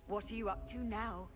What are you up to now?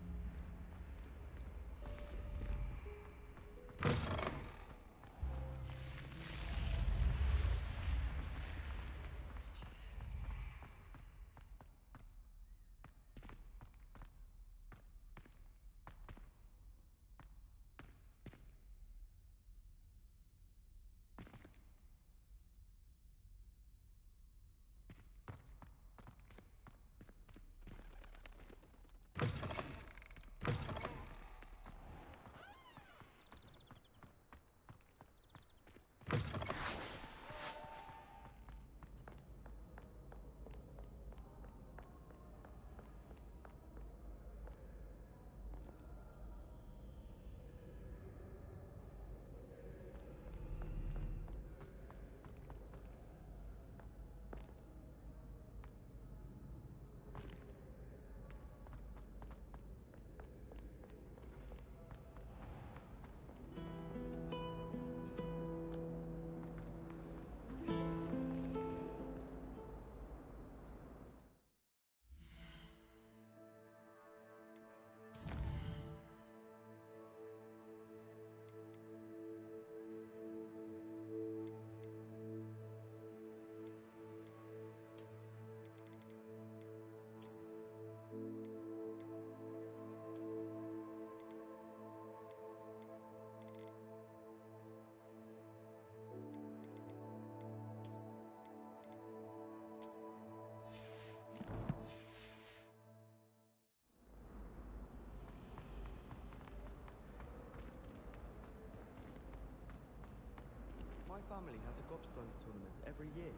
My family has a gobstones tournament every year.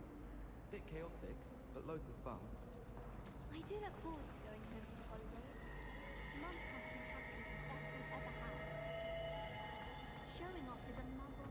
Bit chaotic, but local fun. I do look forward to going home for the holidays. Mum has been happiest that we've ever had. Showing off is a muggle.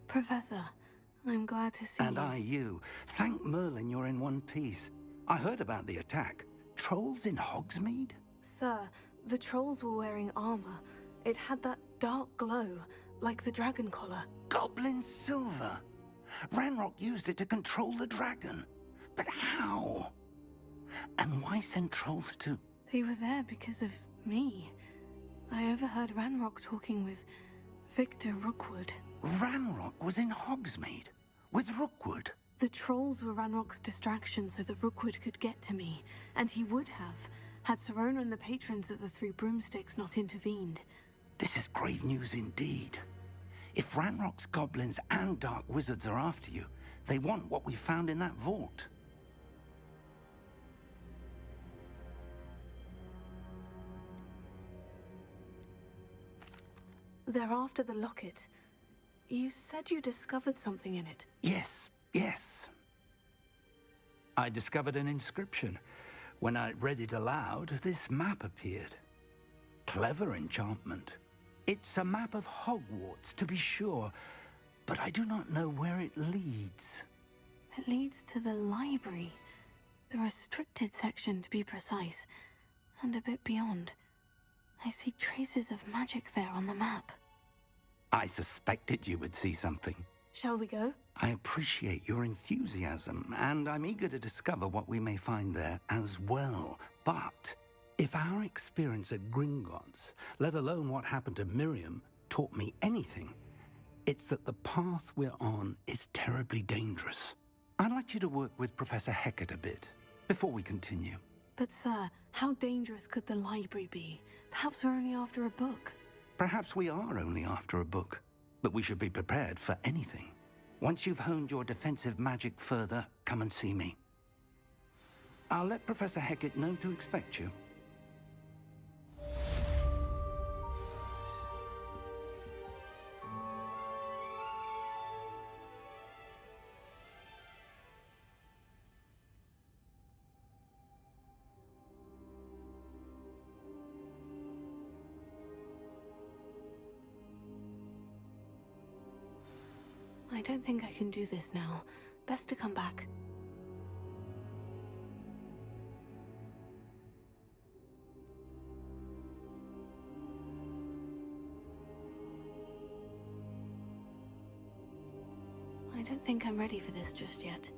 Professor, I'm glad to see you. And you. Thank Merlin you're in one piece. I heard about the attack. Trolls in Hogsmeade? Sir, the trolls were wearing armor. It had that dark glow, like the dragon collar. Goblin silver! Ranrock used it to control the dragon. But how? And why send trolls too? They were there because of me. I overheard Ranrock talking with Victor Rookwood. Ranrock was in Hogsmeade? With Rookwood? The trolls were Ranrock's distraction so that Rookwood could get to me, and he would have, had Sirona and the patrons of the Three Broomsticks not intervened. This is grave news indeed. If Ranrock's goblins and dark wizards are after you, they want what we found in that vault. They're after the locket. You said you discovered something in it. Yes. I discovered an inscription. When I read it aloud, this map appeared. Clever enchantment. It's a map of Hogwarts, to be sure, but I do not know where it leads. It leads to the library. The restricted section, to be precise, and a bit beyond. I see traces of magic there on the map. I suspected you would see something. Shall we go? I appreciate your enthusiasm, and I'm eager to discover what we may find there as well. But if our experience at Gringotts, let alone what happened to Miriam, taught me anything, it's that the path we're on is terribly dangerous. I'd like you to work with Professor Hecat a bit, before we continue. But sir, how dangerous could the library be? Perhaps we're only after a book. Perhaps we are only after a book, but we should be prepared for anything. Once you've honed your defensive magic further, come and see me. I'll let Professor Hecat know to expect you. I don't think I can do this now. Best to come back. I don't think I'm ready for this just yet.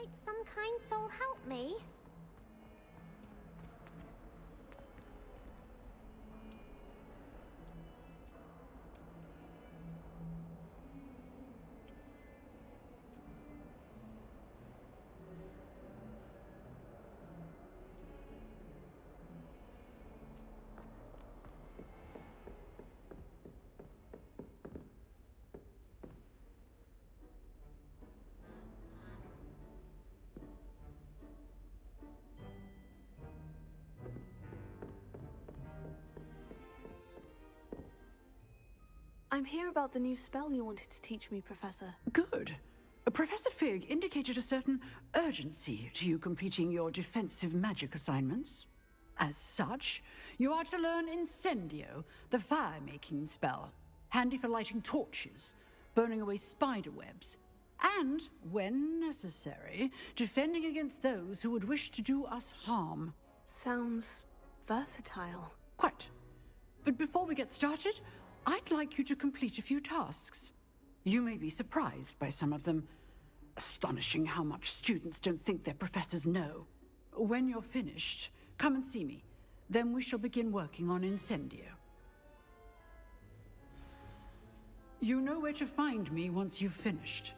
Might some kind soul help me? I'm here about the new spell you wanted to teach me, Professor. Good. Professor Fig indicated a certain urgency to you completing your defensive magic assignments. As such, you are to learn Incendio, the fire-making spell, handy for lighting torches, burning away spider webs, and, when necessary, defending against those who would wish to do us harm. Sounds versatile. Quite. But before we get started, I'd like you to complete a few tasks. You may be surprised by some of them. Astonishing how much students don't think their professors know. When you're finished, come and see me. Then we shall begin working on Incendio. You know where to find me once you've finished.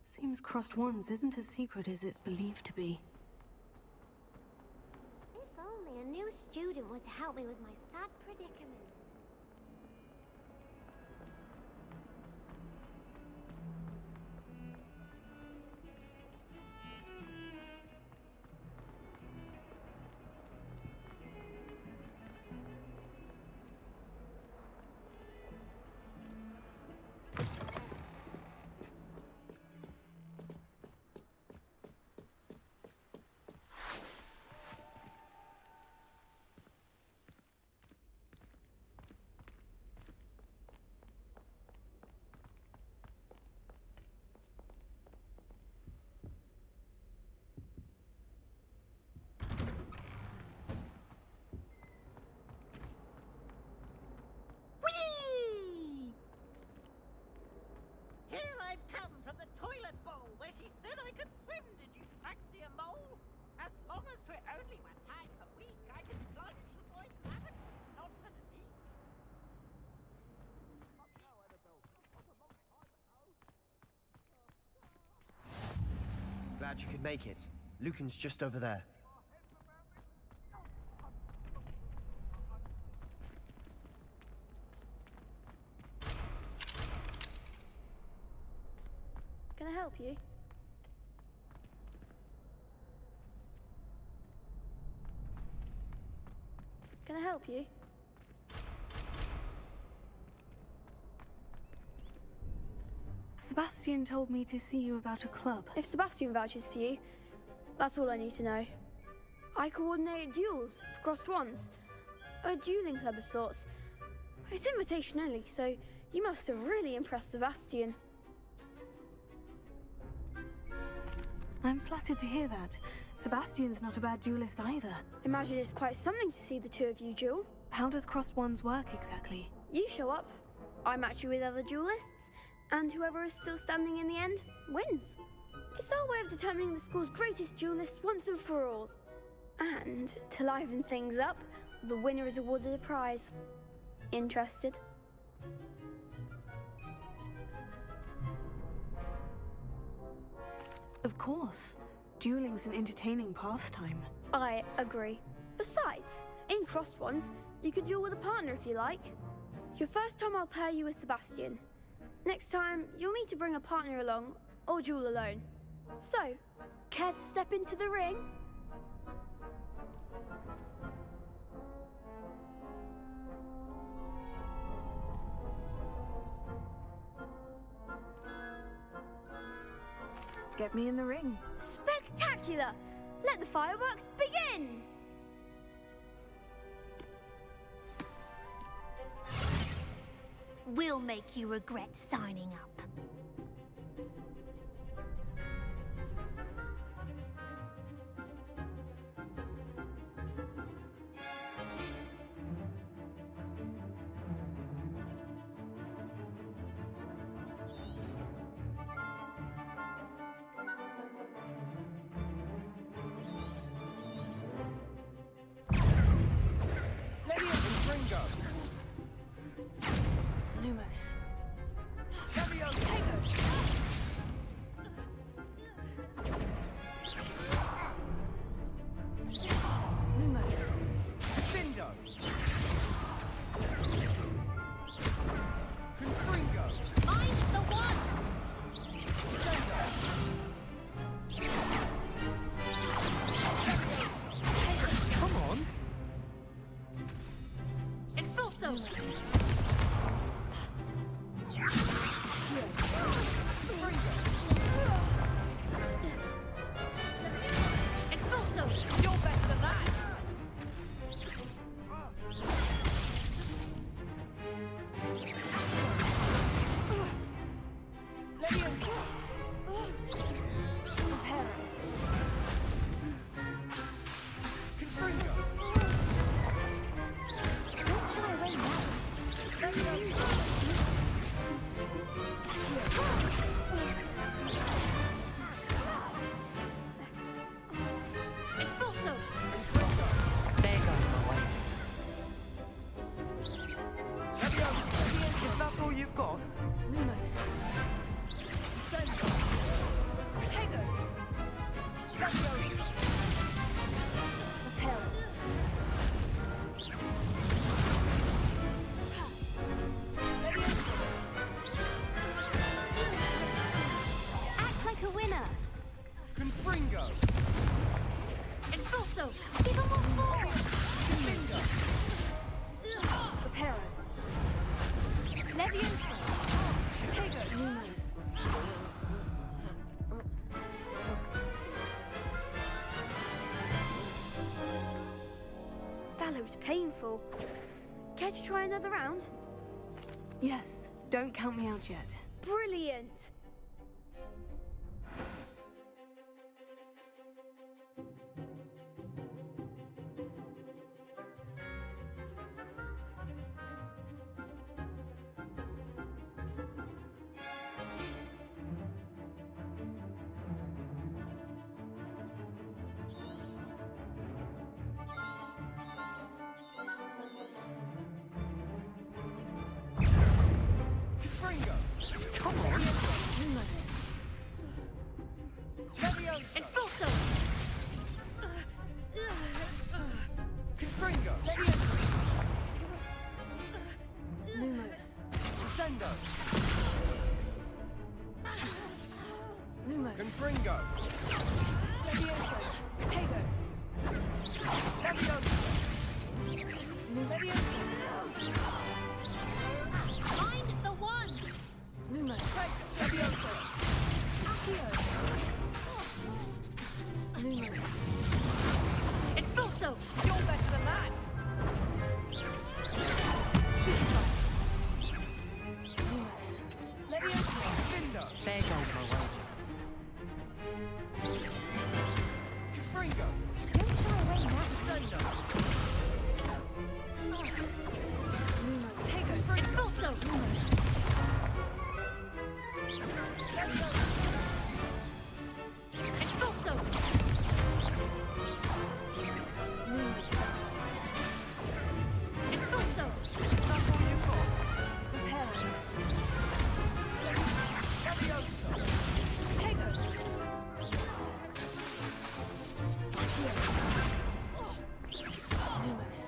Seems Crossed Wands isn't as secret as it's believed to be. If only a new student were to help me with my sad predicament. I've come from the toilet bowl where she said I could swim. Did you fancy a mole? As long as 'twere only 1 time per week, I can plunge the boy's lavender, not for the meat. Glad you could make it. Lucan's just over there. Can I help you? Can I help you? Sebastian told me to see you about a club. If Sebastian vouches for you, that's all I need to know. I coordinate duels for Crossed Wands. A dueling club of sorts. It's invitation only, so you must have really impressed Sebastian. I'm flattered to hear that. Sebastian's not a bad duelist either. Imagine it's quite something to see the two of you duel. How does Crossed Wands work exactly? You show up, I match you with other duelists, and whoever is still standing in the end wins. It's our way of determining the school's greatest duelist once and for all. And to liven things up, the winner is awarded a prize. Interested? Of course. Dueling's an entertaining pastime. I agree. Besides, in Crossed Wands, You can duel with a partner if you like. Your first time I'll pair you with Sebastian. Next time, you'll need to bring a partner along, or duel alone. So, care to step into the ring? Get me in the ring. Spectacular! Let the fireworks begin! We'll make you regret signing up. Lumos. Lumos. Bingo! Confringo! Find the one! Come on! Expulso! Expulso! You're better than that! Confringo! Don't shy away now. Expulso! There goes my way. Is that all you've got? Lumos. Act like a winner! Confringo! Expulso! Give him more force! Leviosa! Lumos. That looks painful. Care to try another round? Yes, don't count me out yet. Brilliant! Confringo! Come on! Lumos. Leviosa! Expulso! Confringo! Lumos. Descendo! Lumos. Confringo! Leviosa. Potato. Leviosa! Leviosa. Find the one! Lumos. Leviosa! Accio. Lumos. Expulso! You're better than that! Stupefy. Lumos. Leviosa. Bindo! There goes my wager. Confringo! Don't shy away now. Descendo! Lumos. Expulso! Lumos. Expulso! Lumos. Expulso! That's all you've got? Repel. Leviosa! Potato. Lumos.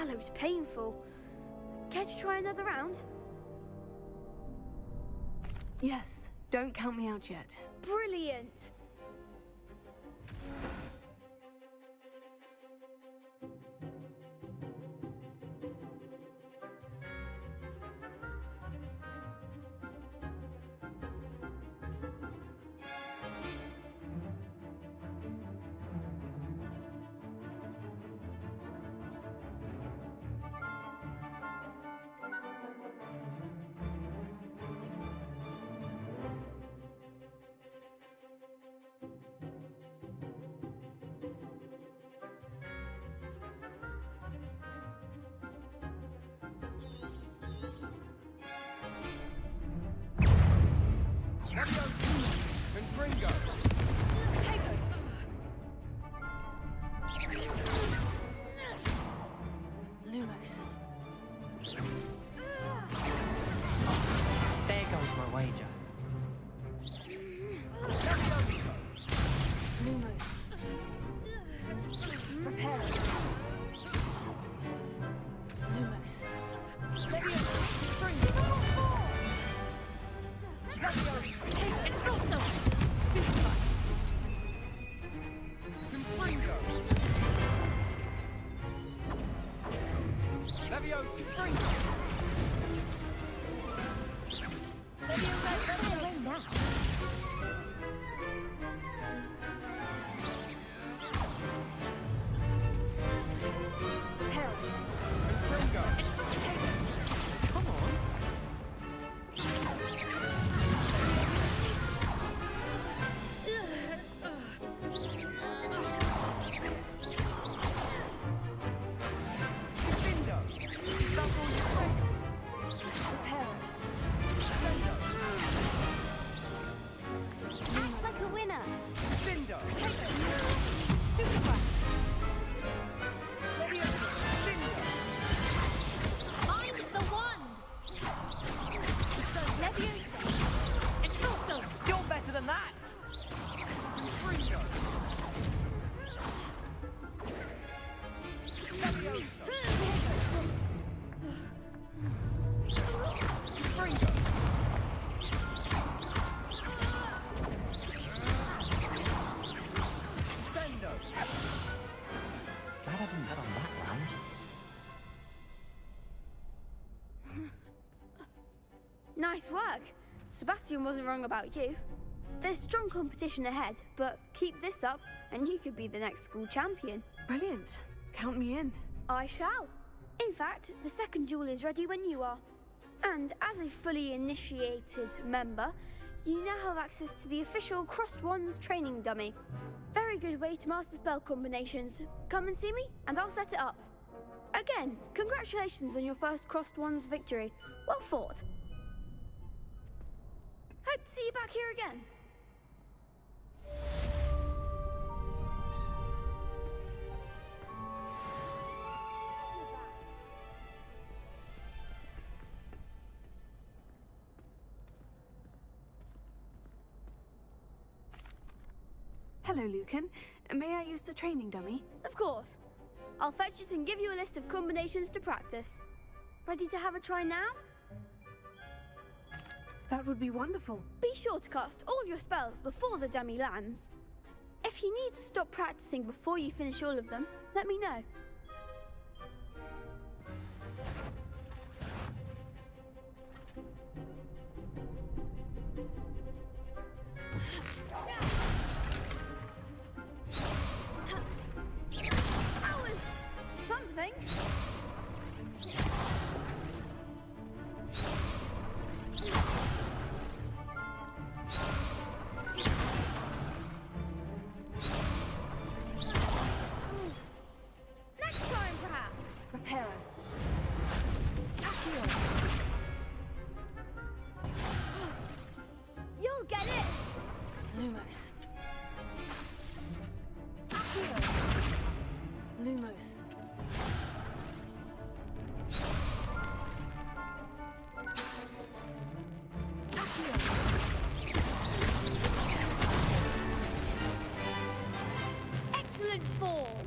That looks painful. Care to try another round? Yes, don't count me out yet. Brilliant! Leviosa! Confringo! Lumos. There goes my wager. Leviosa! Lumos. Reparo. Lumos. Leviosa! Confringo! Leviosa! Stupefy. Confringo! Leviosa! Confringo! Reparo. Confringo! Come on. Defendo! That's all you've got. Reparo. Defendo! Act like a winner. Defendo! Stupefy. Leviosa! Defendo! Find the wand. Leviosa. Expulso. You're better than that! Confringo! Leviosa! Confringo! Descendo! Glad I didn't bet on that round. Nice work. Sebastian wasn't wrong about you. There's strong competition ahead, but keep this up and you could be the next school champion. Brilliant. Count me in. I shall. In fact, the second duel is ready when you are. And as a fully initiated member, you now have access to the official Crossed Wands training dummy. Very good way to master spell combinations. Come and see me, and I'll set it up. Again, congratulations on your first Crossed Wands victory. Well fought. Hope to see you back here again. Hello, Lucan. May I use the training dummy? Of course. I'll fetch it and give you a list of combinations to practice. Ready to have a try now? That would be wonderful. Be sure to cast all your spells before the dummy lands. If you need to stop practicing before you finish all of them, let me know. That was something. Next time, perhaps. Reparo. You'll get it. Lumos. Lumos. Excellent form.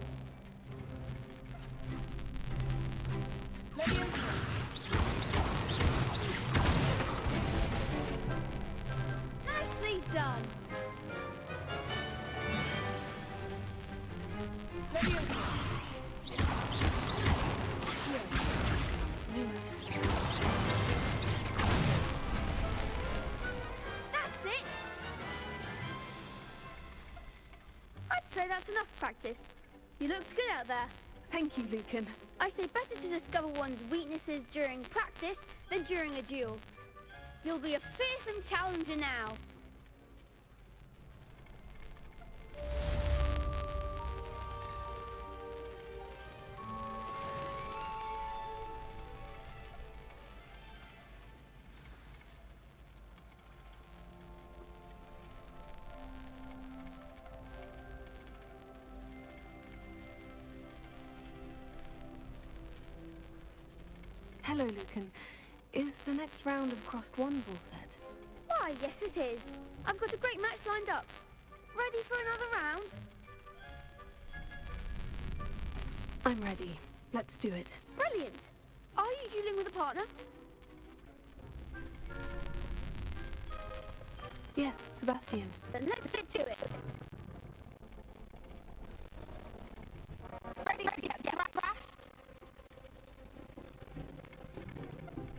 say that's enough practice. You looked good out there. Thank you, Lucan. I say better to discover one's weaknesses during practice than during a duel. You'll be a fearsome challenger now. Hello, Lucan. Is the next round of crossed wands all set? Why, yes it is. I've got a great match lined up. Ready for another round? I'm ready. Let's do it. Brilliant. Are you dueling with a partner? Yes, Sebastian. Then let's get to it. Ready to get thrashed?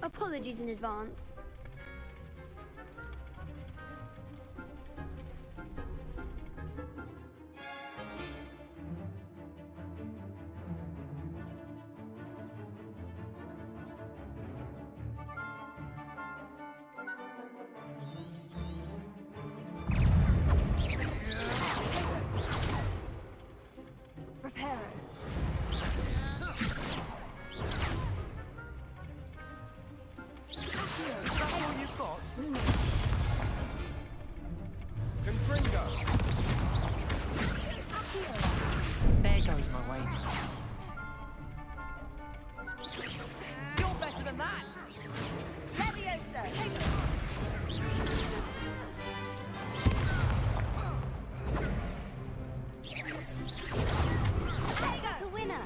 Apologies in advance. Prepare. That's all you've got? Confringo. There goes my wager. You're better than that! Leviosa! The winner.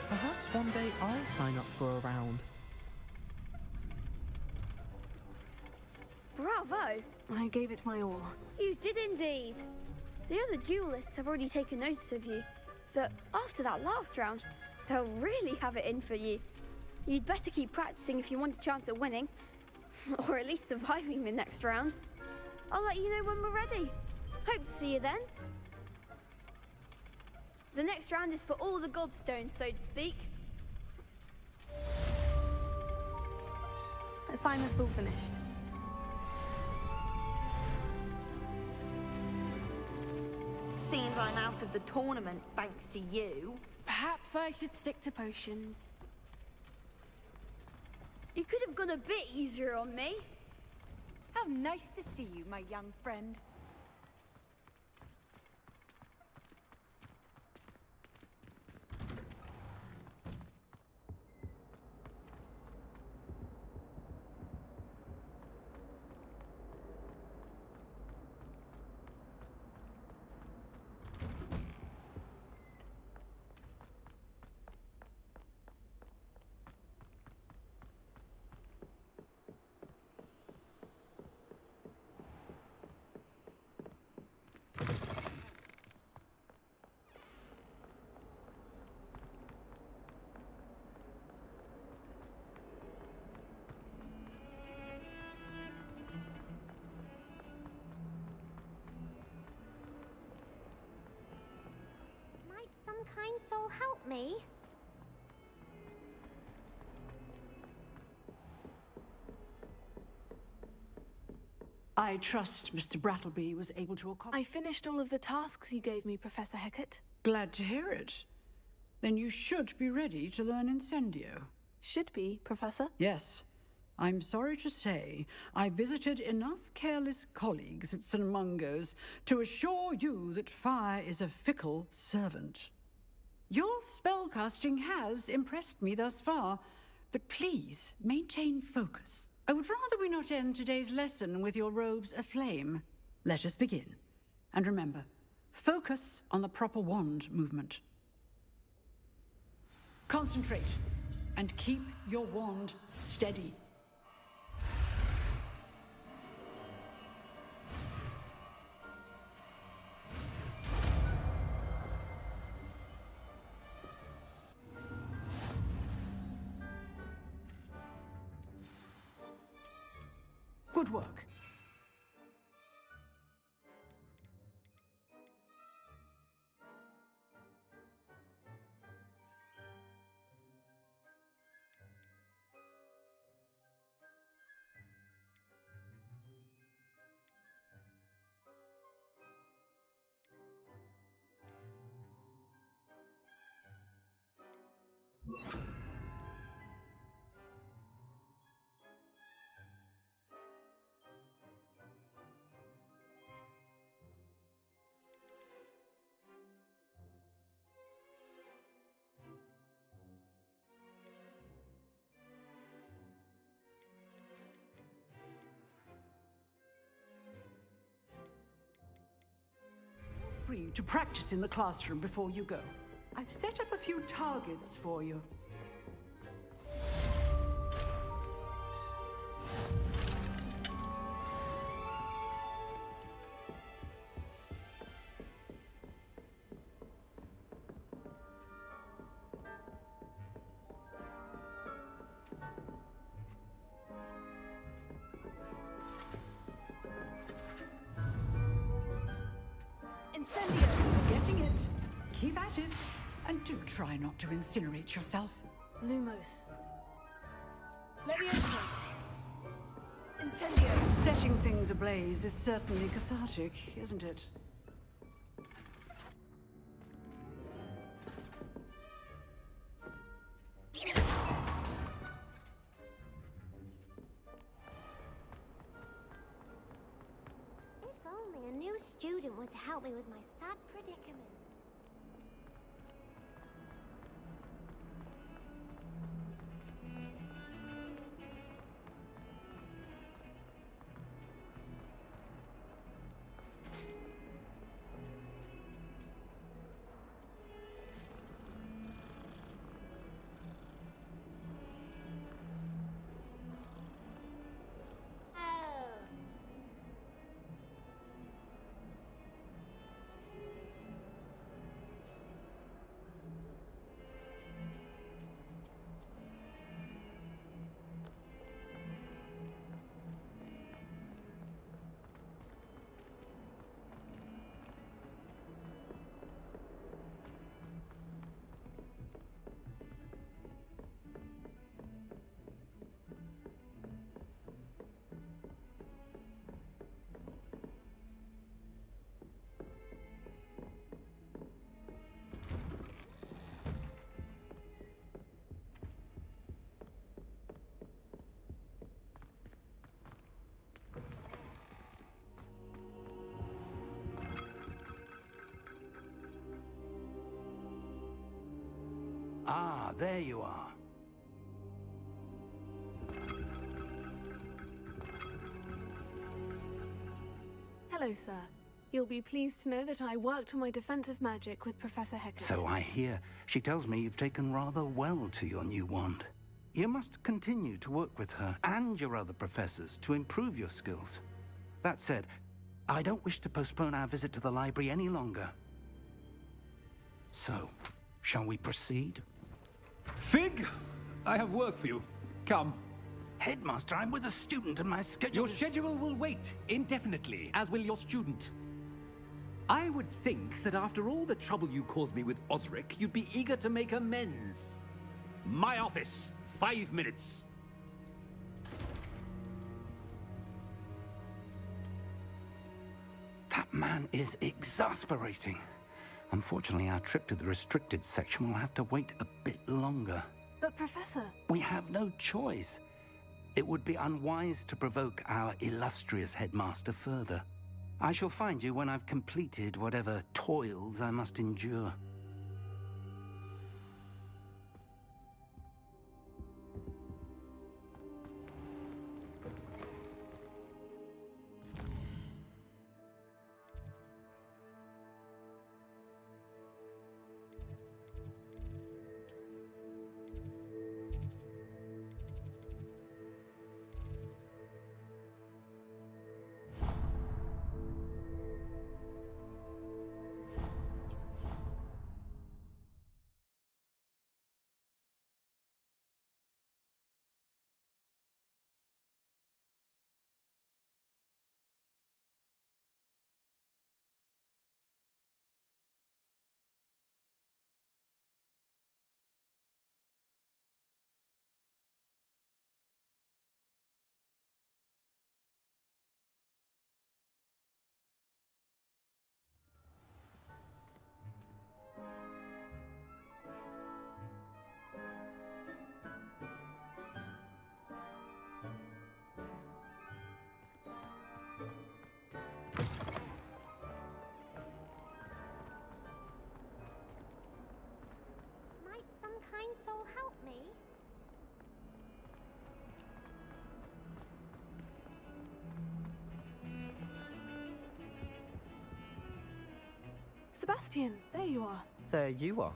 Perhaps one day I'll sign up for a round. Bravo! I gave it my all. You did indeed. The other duelists have already taken notice of you, but after that last round, they'll really have it in for you. You'd better keep practicing if you want a chance at winning, or at least surviving the next round. I'll let you know when we're ready. Hope to see you then. The next round is for all the gobstones, so to speak. Assignment's all finished. Seems I'm out of the tournament thanks to you. Perhaps I should stick to potions. You could have gone a bit easier on me. How nice to see you, my young friend. Might some kind soul help me? I trust Mr. Brattleby was able to accomplish. I finished all of the tasks you gave me, Professor Hecat. Glad to hear it. Then you should be ready to learn Incendio. Should be, Professor. Yes. I'm sorry to say, I visited enough careless colleagues at St. Mungo's to assure you that fire is a fickle servant. Your spellcasting has impressed me thus far, but please maintain focus. I would rather we not end today's lesson with your robes aflame. Let us begin. And remember, focus on the proper wand movement. Concentrate, and keep your wand steady. Good work. Free to practice in the classroom before you go. I've set up a few targets for you. Incendio! Getting it. Keep at it. And do try not to incinerate yourself. Lumos. Leviosa. Incendio. Setting things ablaze is certainly cathartic, isn't it? If only a new student were to help me with my sad predicament. Ah, there you are. Hello, sir. You'll be pleased to know that I worked on my defensive magic with Professor Heckert. So I hear. She tells me you've taken rather well to your new wand. You must continue to work with her and your other professors to improve your skills. That said, I don't wish to postpone our visit to the library any longer. So, shall we proceed? Fig! I have work for you. Come. Headmaster, I'm with a student and my schedule Your schedule will wait indefinitely, as will your student. I would think that after all the trouble you caused me with Osric, you'd be eager to make amends. My office. 5 minutes. That man is exasperating. Unfortunately, our trip to the restricted section will have to wait a bit longer. But, Professor... We have no choice. It would be unwise to provoke our illustrious headmaster further. I shall find you when I've completed whatever toils I must endure. Might some kind soul help me? Sebastian, there you are. There you are.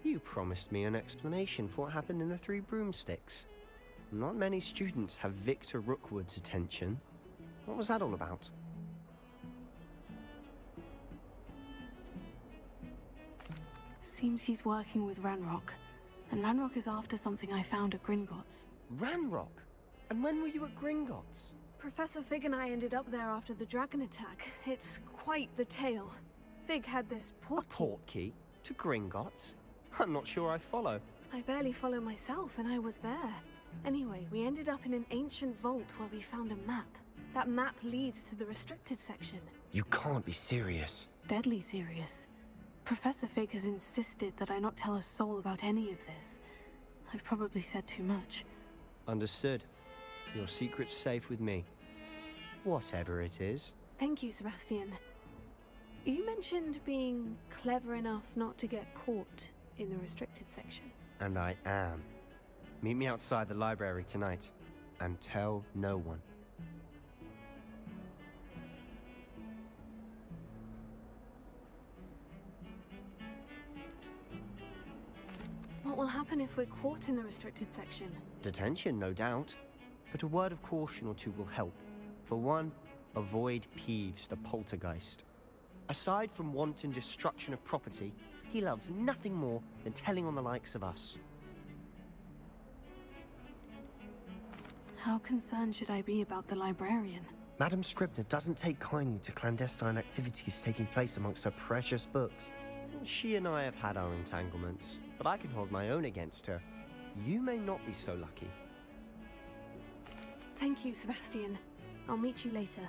You promised me an explanation for what happened in the Three Broomsticks. Not many students have Victor Rookwood's attention. What was that all about? Seems he's working with Ranrock. And Ranrock is after something I found at Gringotts. Ranrock? And when were you at Gringotts? Professor Fig and I ended up there after the dragon attack. It's quite the tale. Fig had this portkey to Gringotts? I'm not sure I follow. I barely follow myself, and I was there. Anyway, we ended up in an ancient vault where we found a map. That map leads to the restricted section. You can't be serious. Deadly serious. Professor Fig has insisted that I not tell a soul about any of this. I've probably said too much. Understood. Your secret's safe with me. Whatever it is. Thank you, Sebastian. You mentioned being clever enough not to get caught in the restricted section. And I am. Meet me outside the library tonight, and tell no one. What will happen if we're caught in the restricted section? Detention, no doubt. But a word of caution or two will help. For one, avoid Peeves, the poltergeist. Aside from wanton destruction of property, he loves nothing more than telling on the likes of us. How concerned should I be about the librarian? Madame Scribner doesn't take kindly to clandestine activities taking place amongst her precious books. She and I have had our entanglements, but I can hold my own against her. You may not be so lucky. Thank you, Sebastian. I'll meet you later.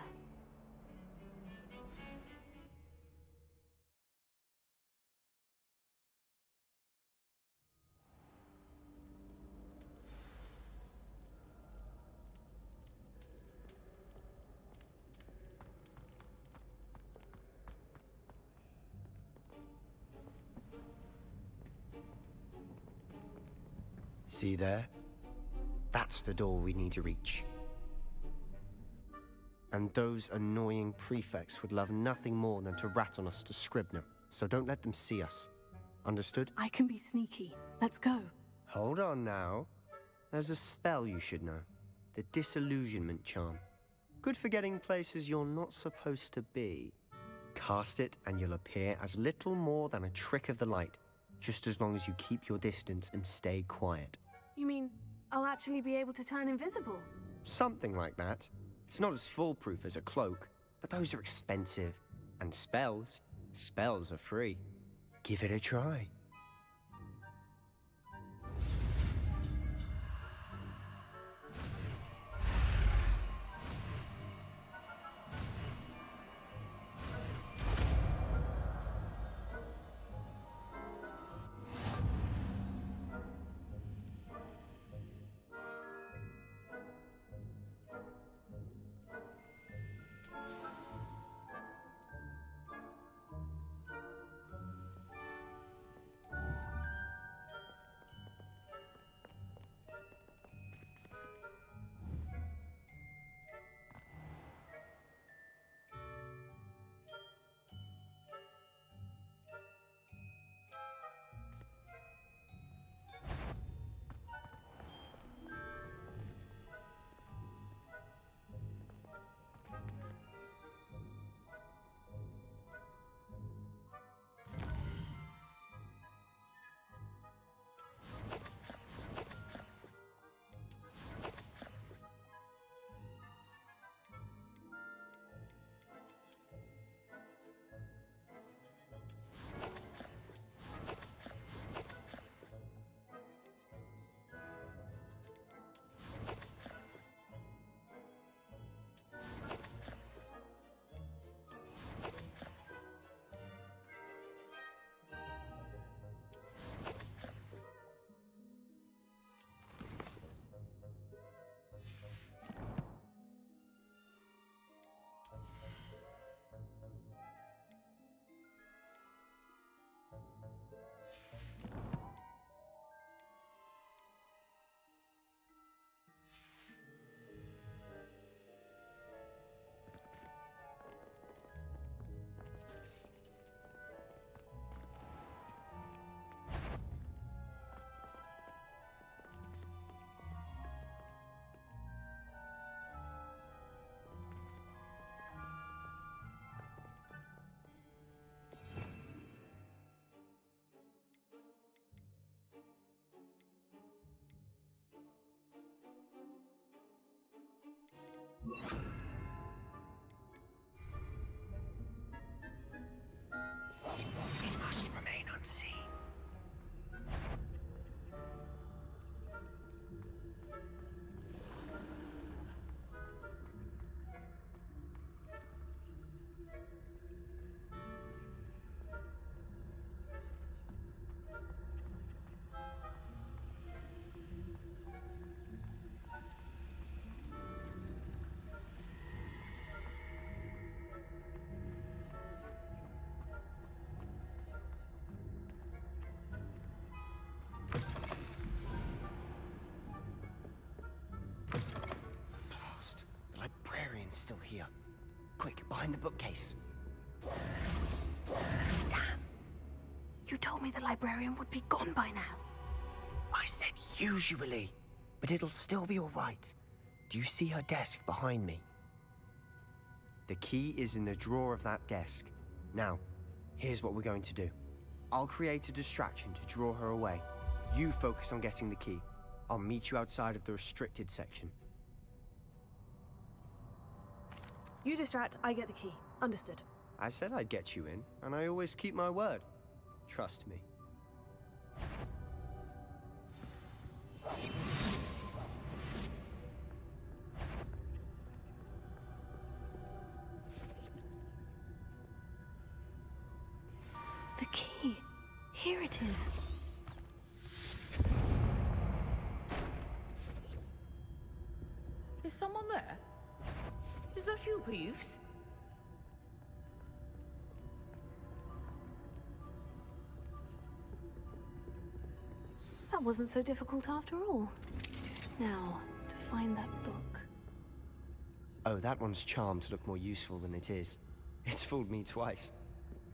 See there? That's the door we need to reach. And those annoying prefects would love nothing more than to rat on us to Scribner, so don't let them see us. Understood? I can be sneaky. Let's go. Hold on now. There's a spell you should know. The Disillusionment Charm. Good for getting places you're not supposed to be. Cast it and you'll appear as little more than a trick of the light, just as long as you keep your distance and stay quiet. You mean I'll actually be able to turn invisible? Something like that. It's not as foolproof as a cloak, but those are expensive. And spells are free. Give it a try. We must remain unseen. Blast! The librarian's still here. Quick, behind the bookcase. Damn! You told me the librarian would be gone by now. I said usually, but it'll still be all right. Do you see her desk behind me? The key is in the drawer of that desk. Now, here's what we're going to do. I'll create a distraction to draw her away. You focus on getting the key. I'll meet you outside of the restricted section. You distract, I get the key. Understood. I said I'd get you in, and I always keep my word. Trust me. The key. Here it is. Is someone there? Is that you, Peeves? That wasn't so difficult after all. Now, to find that book. Oh, that one's charmed to look more useful than it is. It's fooled me twice.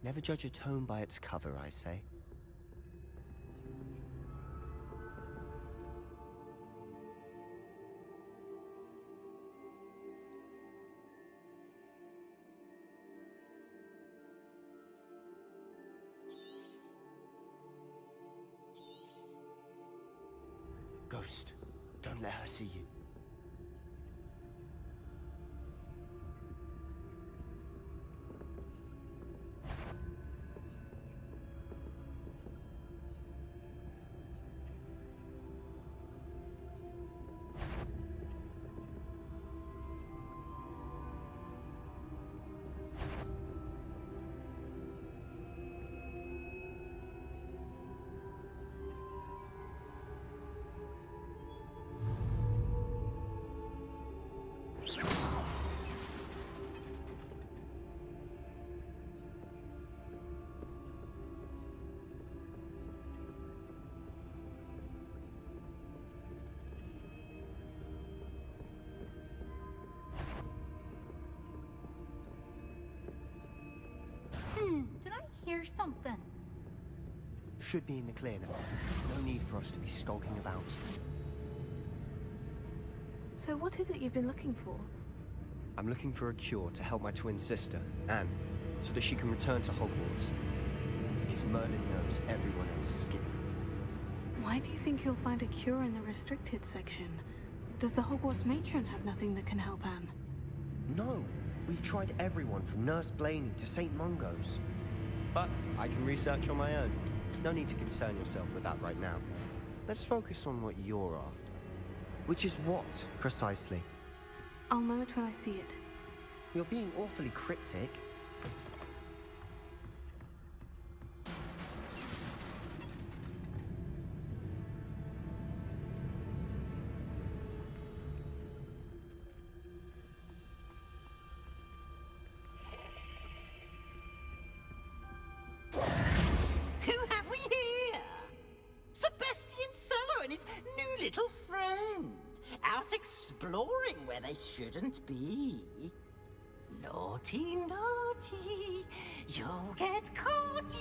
Never judge a tome by its cover, I say. Ghost, don't let her see you. Did I hear something? Should be in the clear now. No need for us to be skulking about. So what is it you've been looking for? I'm looking for a cure to help my twin sister, Anne, so that she can return to Hogwarts. Because Merlin knows everyone else is giving. Why do you think you'll find a cure in the restricted section? Does the Hogwarts matron have nothing that can help Anne? No! We've tried everyone from Nurse Blaney to St. Mungo's. But I can research on my own. No need to concern yourself with that right now. Let's focus on what you're after. Which is what, precisely? I'll know it when I see it. You're being awfully cryptic. Who have we here? Sebastian Cello and his new little friend. Out exploring where they shouldn't be. Naughty, naughty, you'll get caughty.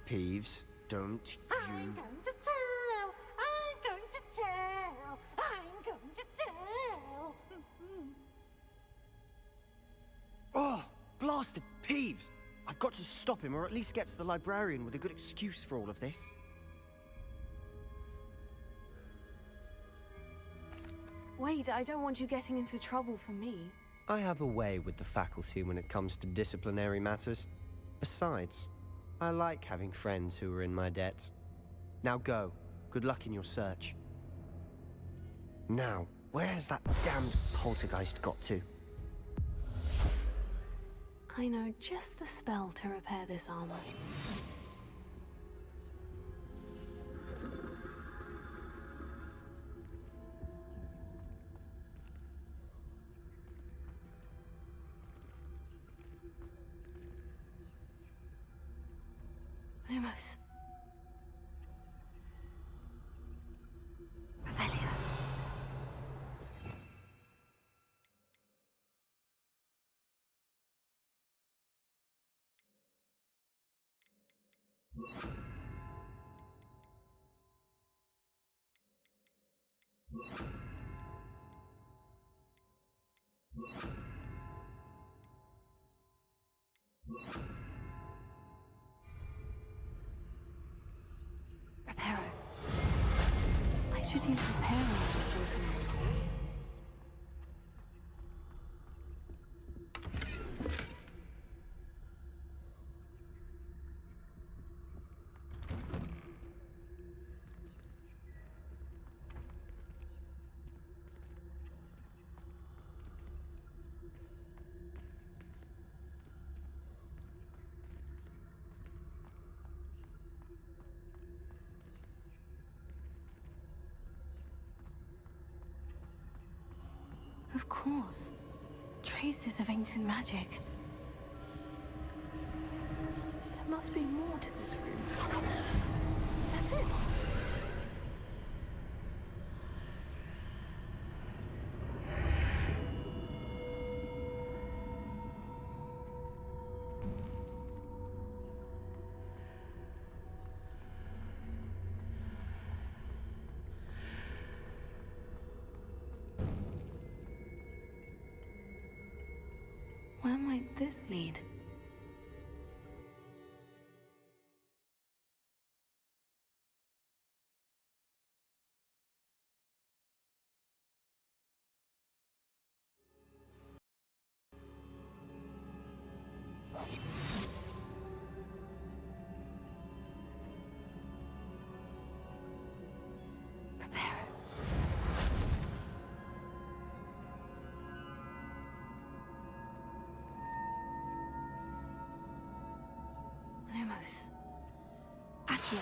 Peeves, don't I'm going to tell, I'm going to tell, I'm going to tell. Oh, blasted Peeves! I've got to stop him, or at least get to the librarian with a good excuse for all of this. Wait, I don't want you getting into trouble for me. I have a way with the faculty when it comes to disciplinary matters. Besides, I like having friends who are in my debt. Now go. Good luck in your search. Now, where has that damned poltergeist got to? I know just the spell to repair this armor. Lumos. Revelio. Reparo. I should use Reparo as a weapon. Of course. Traces of ancient magic. There must be more to this room. That's it. this lead? Prepare. Lumos. Accio.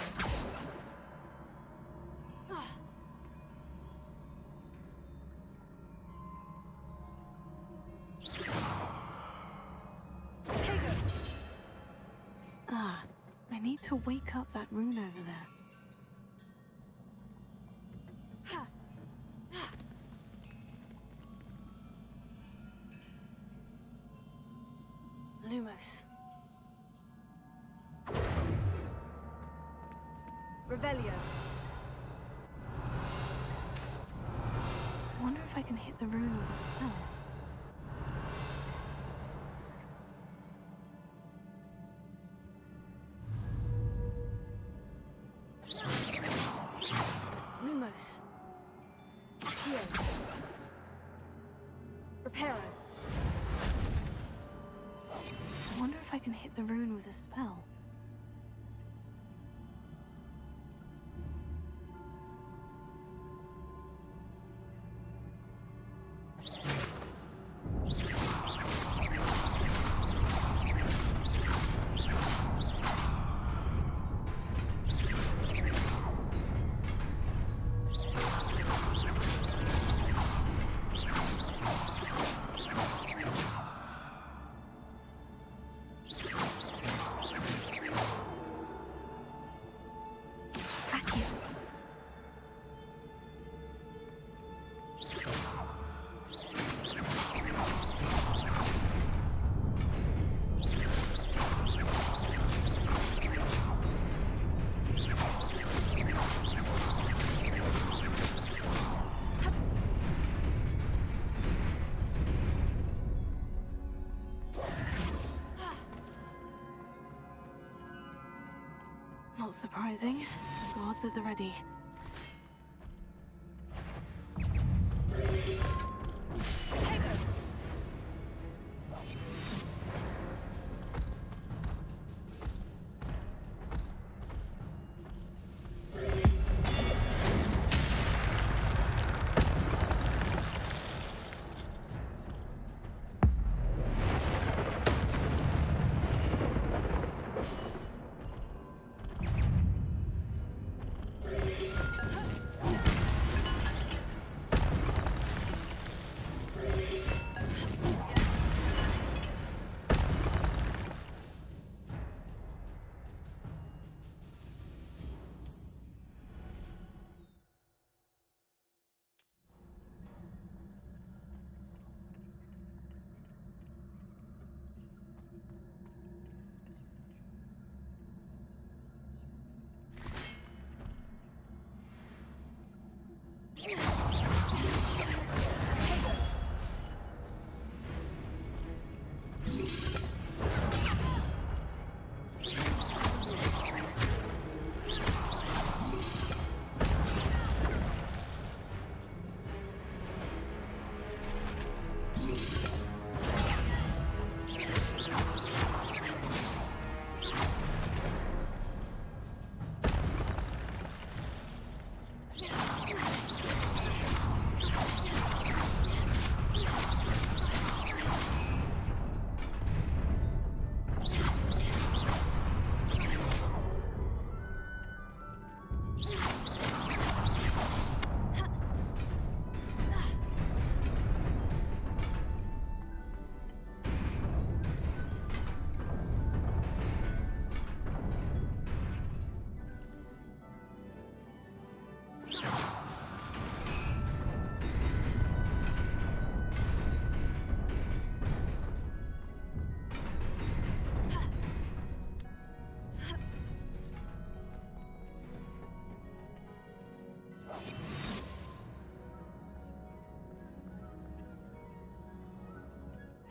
Ah, I need to wake up that rune over there. Lumos. Revelio. I wonder if I can hit the rune with a spell. Lumos. Accio. Reparo. I wonder if I can hit the rune with a spell. Not surprising. Guards at the ready.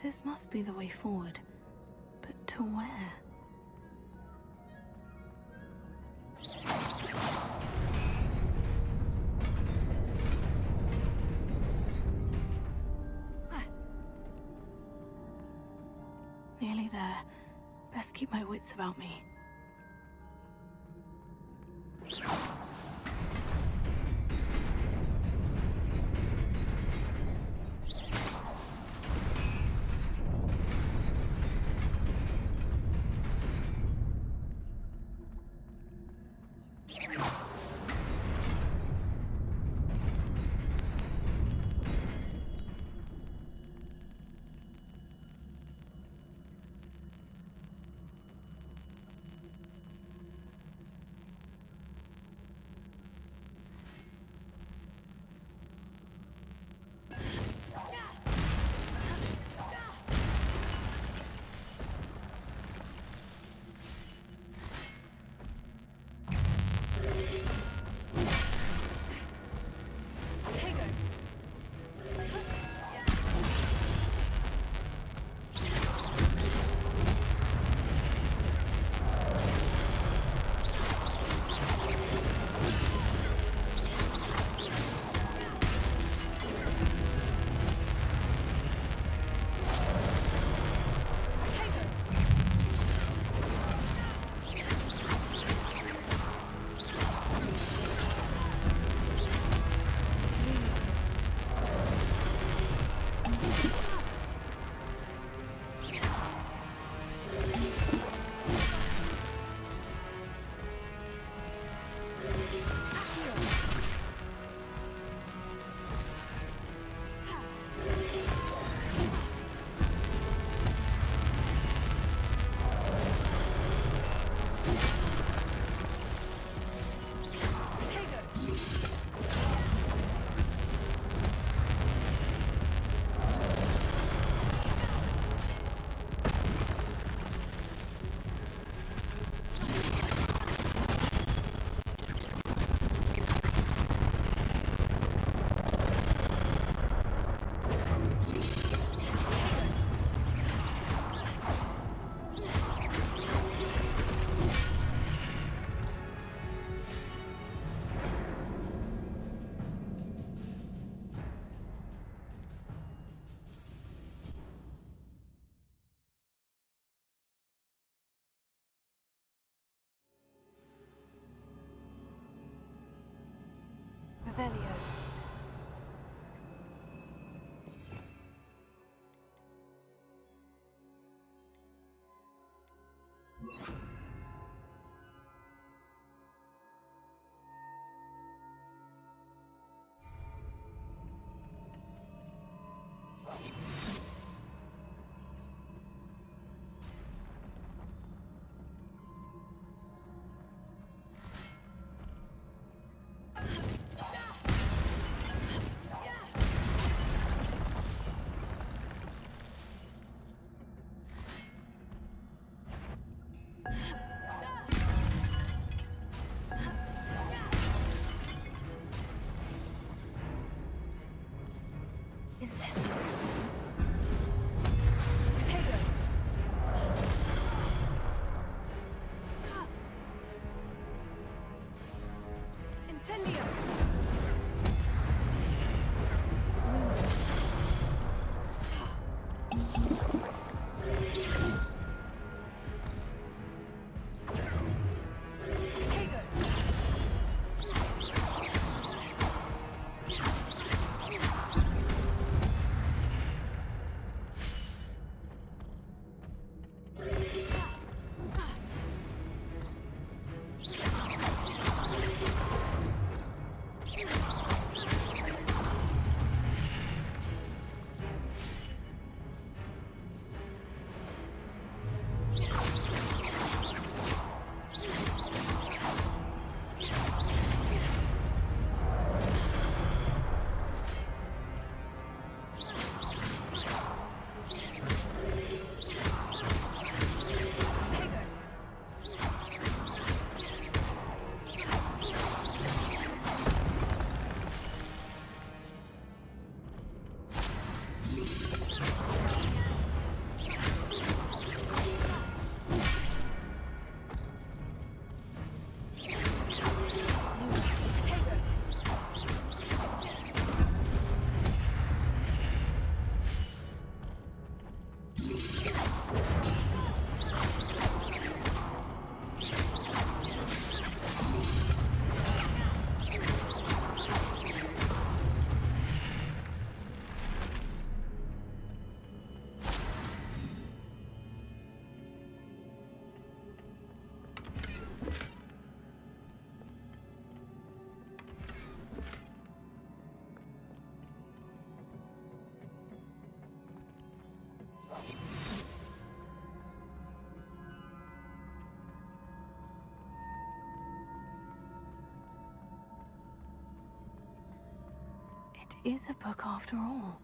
This must be the way forward. to where? Nearly there. Best keep my wits about me. Revelio. Incendio! It is a book after all.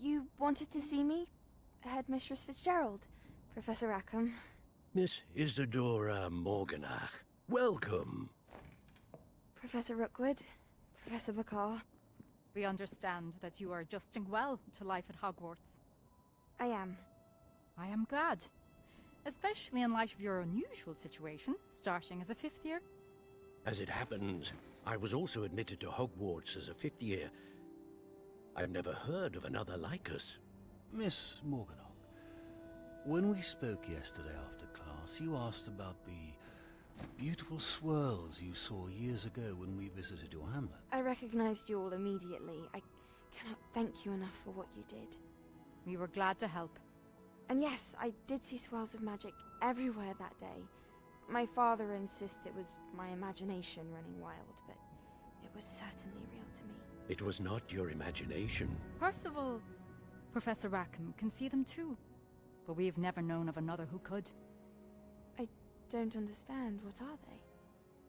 You wanted to see me? Headmistress Fitzgerald, Professor Rackham. Miss Isadora Morganach, welcome. Professor Rookwood, Professor McCaw. We understand that you are adjusting well to life at Hogwarts. I am. I am glad. Especially in light of your unusual situation, starting as a 5th year. As it happens, I was also admitted to Hogwarts as a 5th year. I've never heard of another like us. Miss Morganach, when we spoke yesterday after class, you asked about the beautiful swirls you saw years ago when we visited your hamlet. I recognized you all immediately. I cannot thank you enough for what you did. We were glad to help. And yes, I did see swirls of magic everywhere that day. My father insists it was my imagination running wild, but it was certainly real to me. It was not your imagination. Percival, Professor Rackham can see them too. But we've never known of another who could. I don't understand. What are they?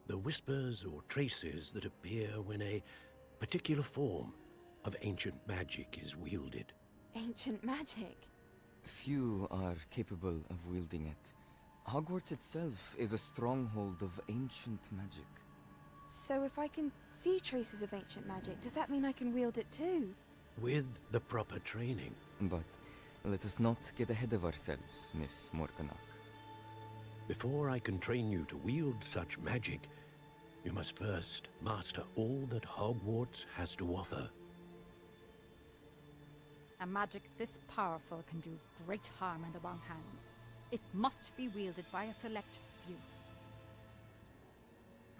The whispers or traces that appear when a particular form of ancient magic is wielded. Ancient magic? Few are capable of wielding it. Hogwarts itself is a stronghold of ancient magic. So if I can see traces of ancient magic, does that mean I can wield it too? With the proper training. But let us not get ahead of ourselves, Miss Morganach. Before I can train you to wield such magic, you must first master all that Hogwarts has to offer. A magic this powerful can do great harm in the wrong hands. It must be wielded by a select few.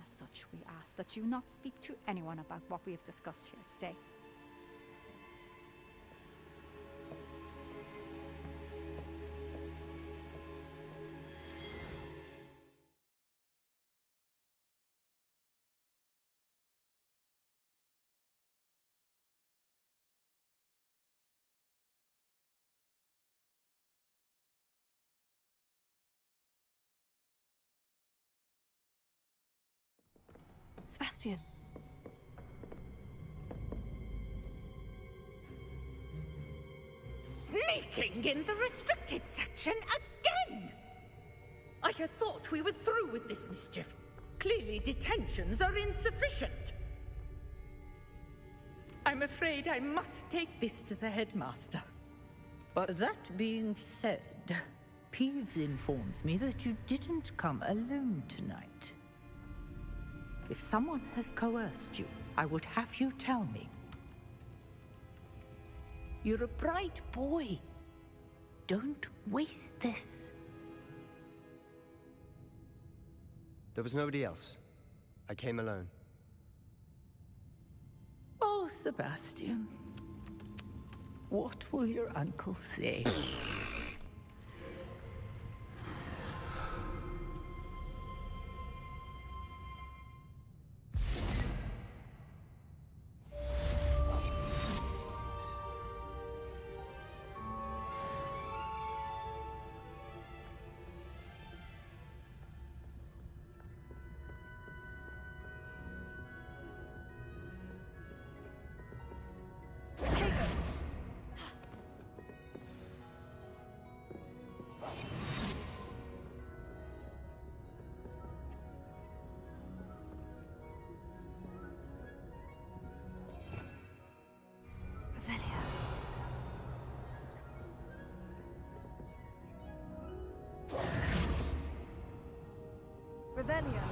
As such, we ask that you not speak to anyone about what we have discussed here today. Sebastian. Sneaking in the restricted section again! I I had thought we were through with this mischief. Clearly detentions are insufficient. I'm afraid I must take this to the headmaster. But that being said, Peeves informs me that you didn't come alone tonight. If someone has coerced you, I would have you tell me. You're a bright boy. Don't waste this. There was nobody else. I came alone. Oh, Sebastian. What will your uncle say? Revelio.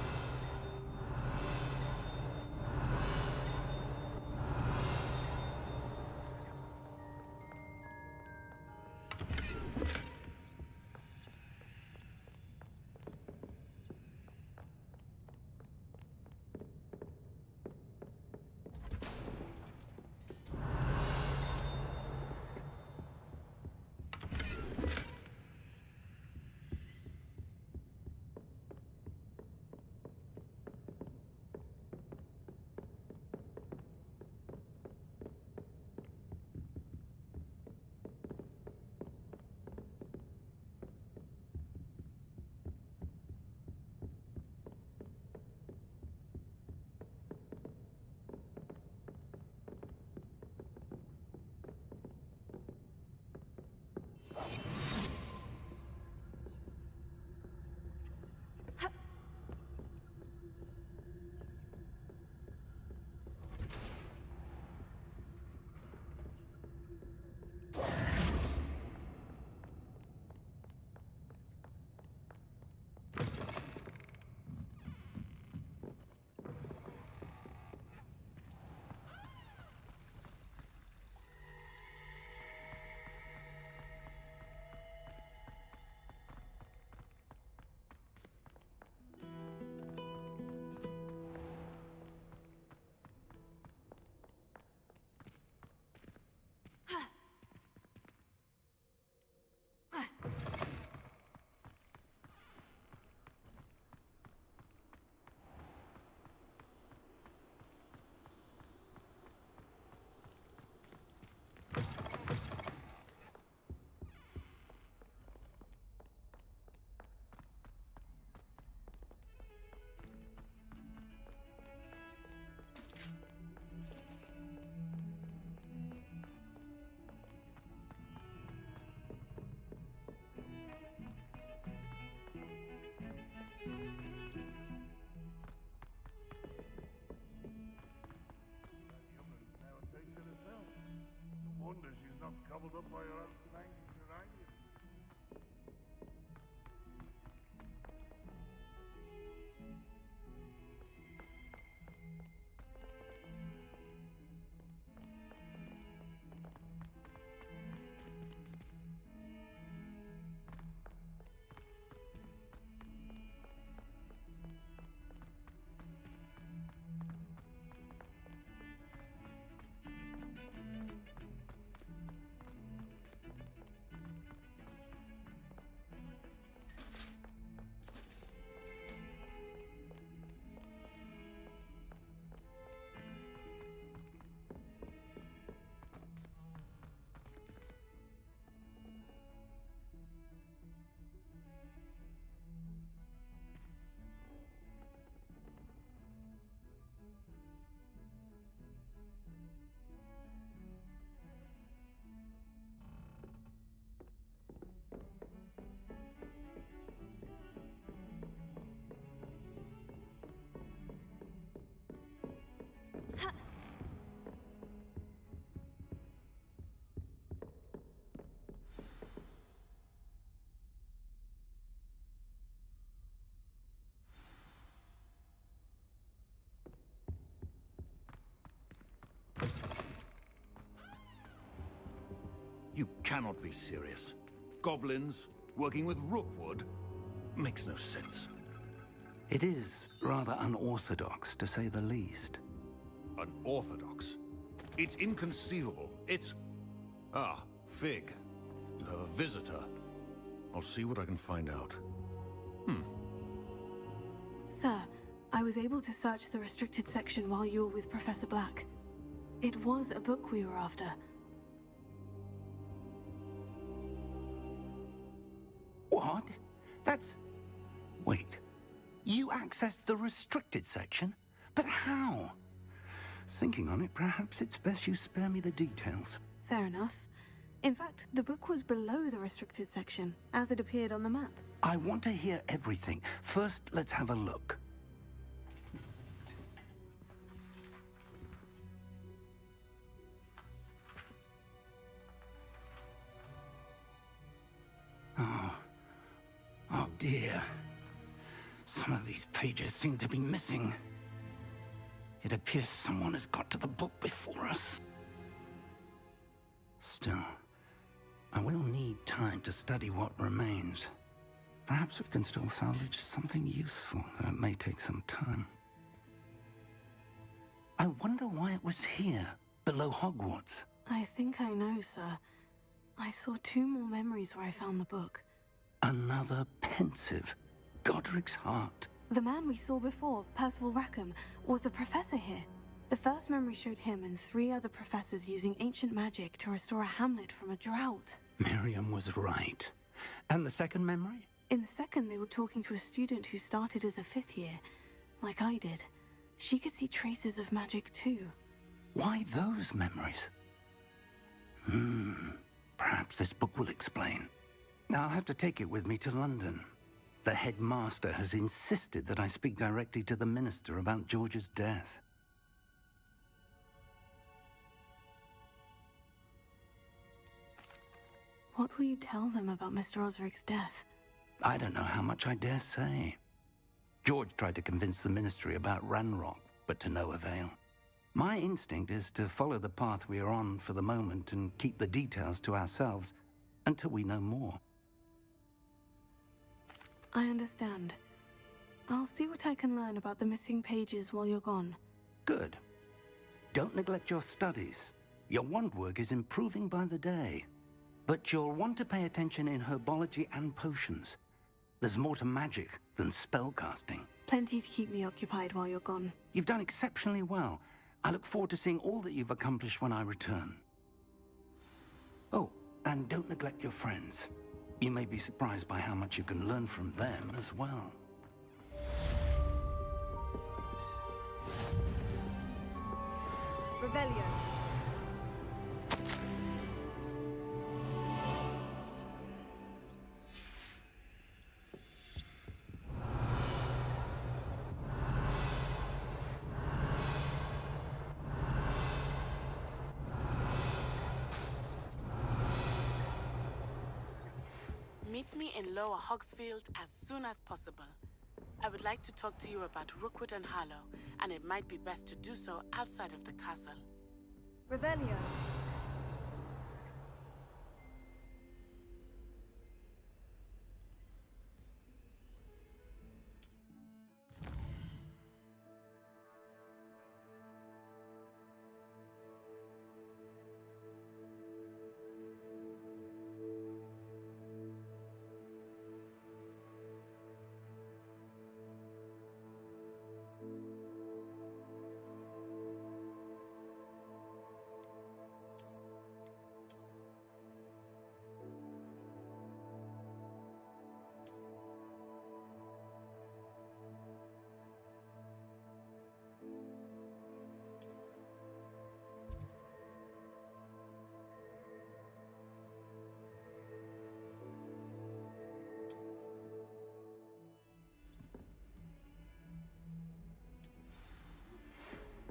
Gobbled up by your own flanking uranium. cannot be serious. Goblins working with Rookwood makes no sense. It is rather unorthodox, to say the least. Unorthodox? It's inconceivable. It's... Ah, Fig. You have a visitor. I'll see what I can find out. Sir, I was able to search the restricted section while you were with Professor Black. It was a book we were after. What? That's... Wait. You accessed the restricted section? But how? Thinking on it, perhaps it's best you spare me the details. Fair enough. In fact, the book was below the restricted section, as it appeared on the map. I want to hear everything. First, let's have a look. Oh dear. Some of these pages seem to be missing. It appears someone has got to the book before us. Still, I will need time to study what remains. Perhaps we can still salvage something useful, though it may take some time. I wonder why it was here, below Hogwarts. I think I know, sir. I saw 2 more memories where I found the book. Another pensive. Godric's heart. The man we saw before, Percival Rackham, was a professor here. The first memory showed him and 3 other professors using ancient magic to restore a hamlet from a drought. Miriam was right. And the second memory? In the second, they were talking to a student who started as a 5th year, like I did. She could see traces of magic too. Why those memories? Perhaps this book will explain. I'll have to take it with me to London. The headmaster has insisted that I speak directly to the minister about George's death. What will you tell them about Mr. Osric's death? I don't know how much I dare say. George tried to convince the ministry about Ranrock, but to no avail. My instinct is to follow the path we are on for the moment and keep the details to ourselves until we know more. I understand. I'll see what I can learn about the missing pages while you're gone. Good. Don't neglect your studies. Your wand work is improving by the day. But you'll want to pay attention in herbology and potions. There's more to magic than spellcasting. Plenty to keep me occupied while you're gone. You've done exceptionally well. I look forward to seeing all that you've accomplished when I return. Oh, and don't neglect your friends. You may be surprised by how much you can learn from them as well. Revelio. Meet me in Lower Hogsfield as soon as possible. I would like to talk to you about Rookwood and Harlow, and it might be best to do so outside of the castle. Revelio.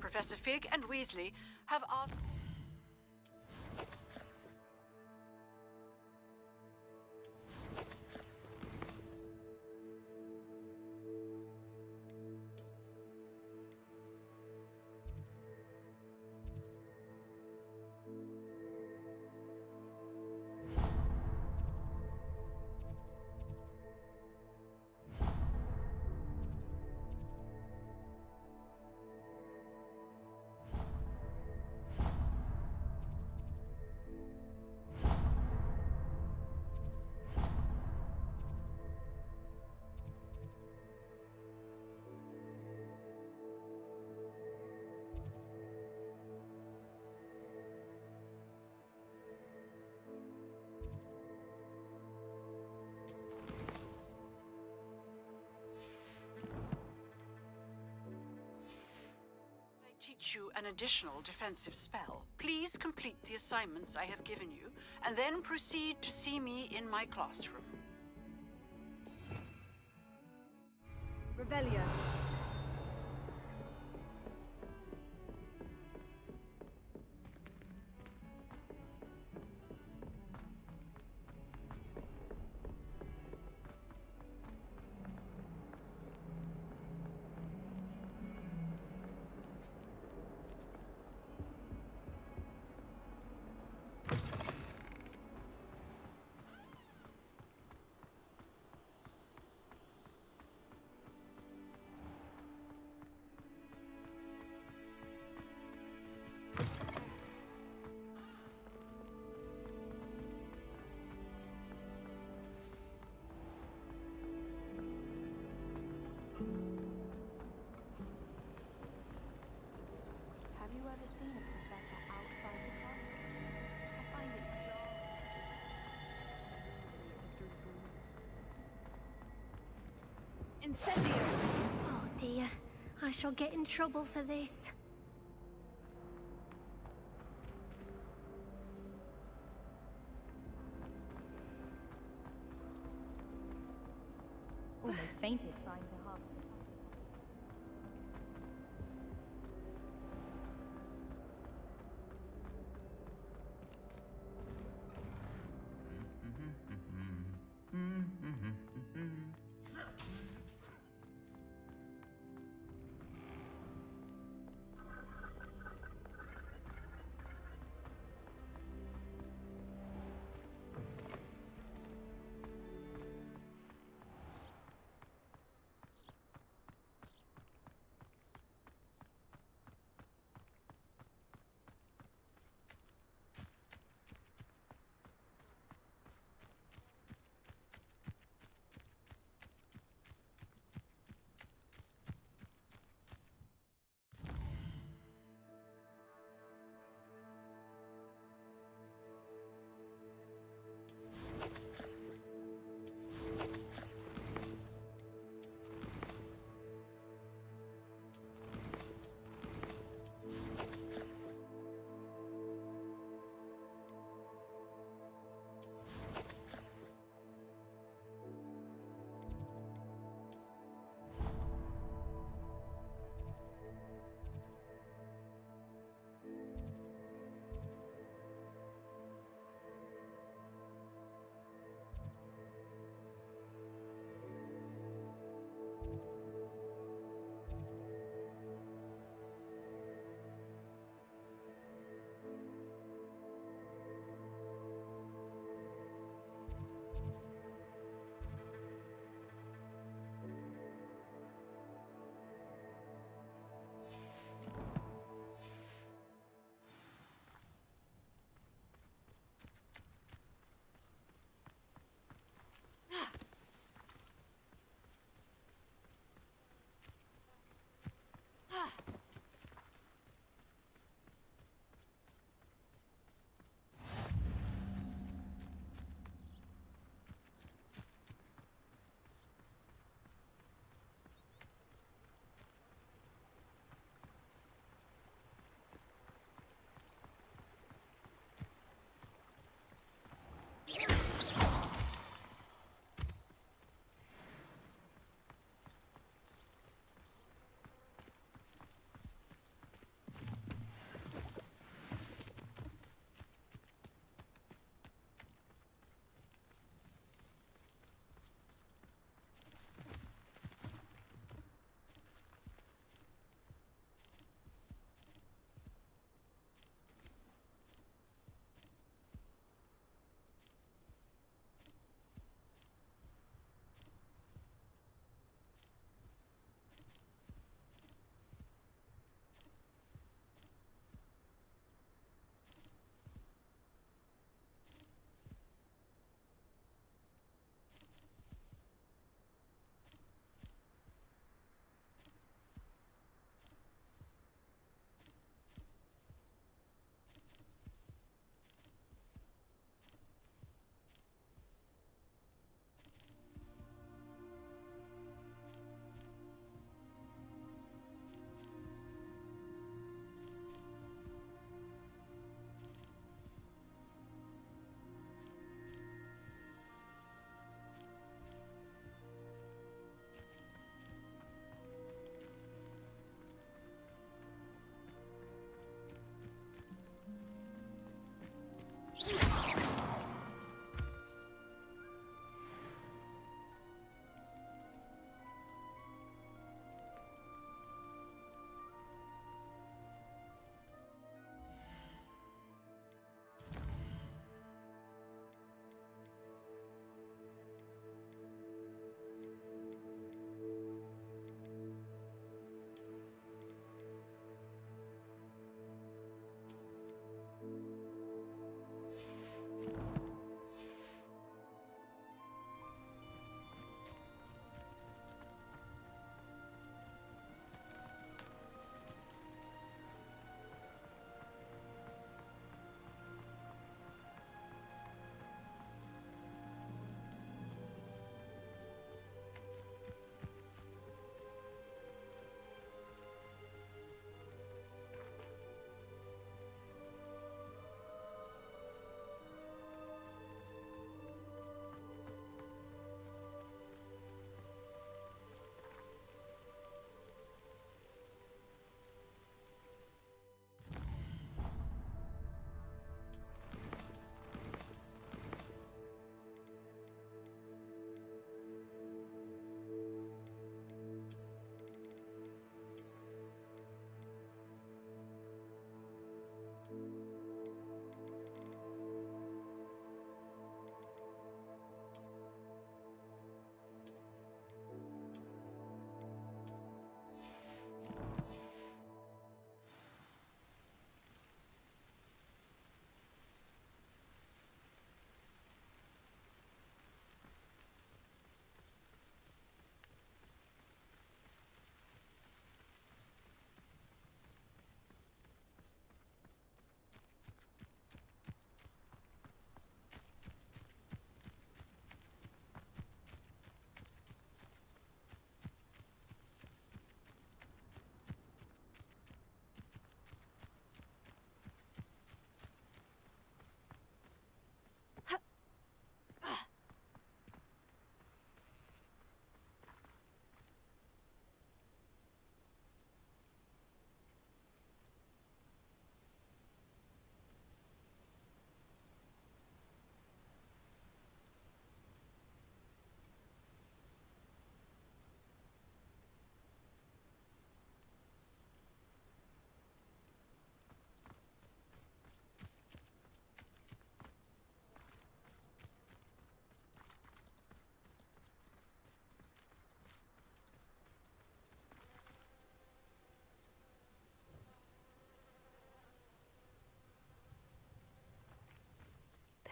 Professor Fig and Weasley have asked... grant you an additional defensive spell. Please complete the assignments I have given you, and then proceed to see me in my classroom. Revelio. Have you ever seen a professor outside the castle? I find it Incendio! Oh dear, I shall get in trouble for this. Almost fainted trying to harvest.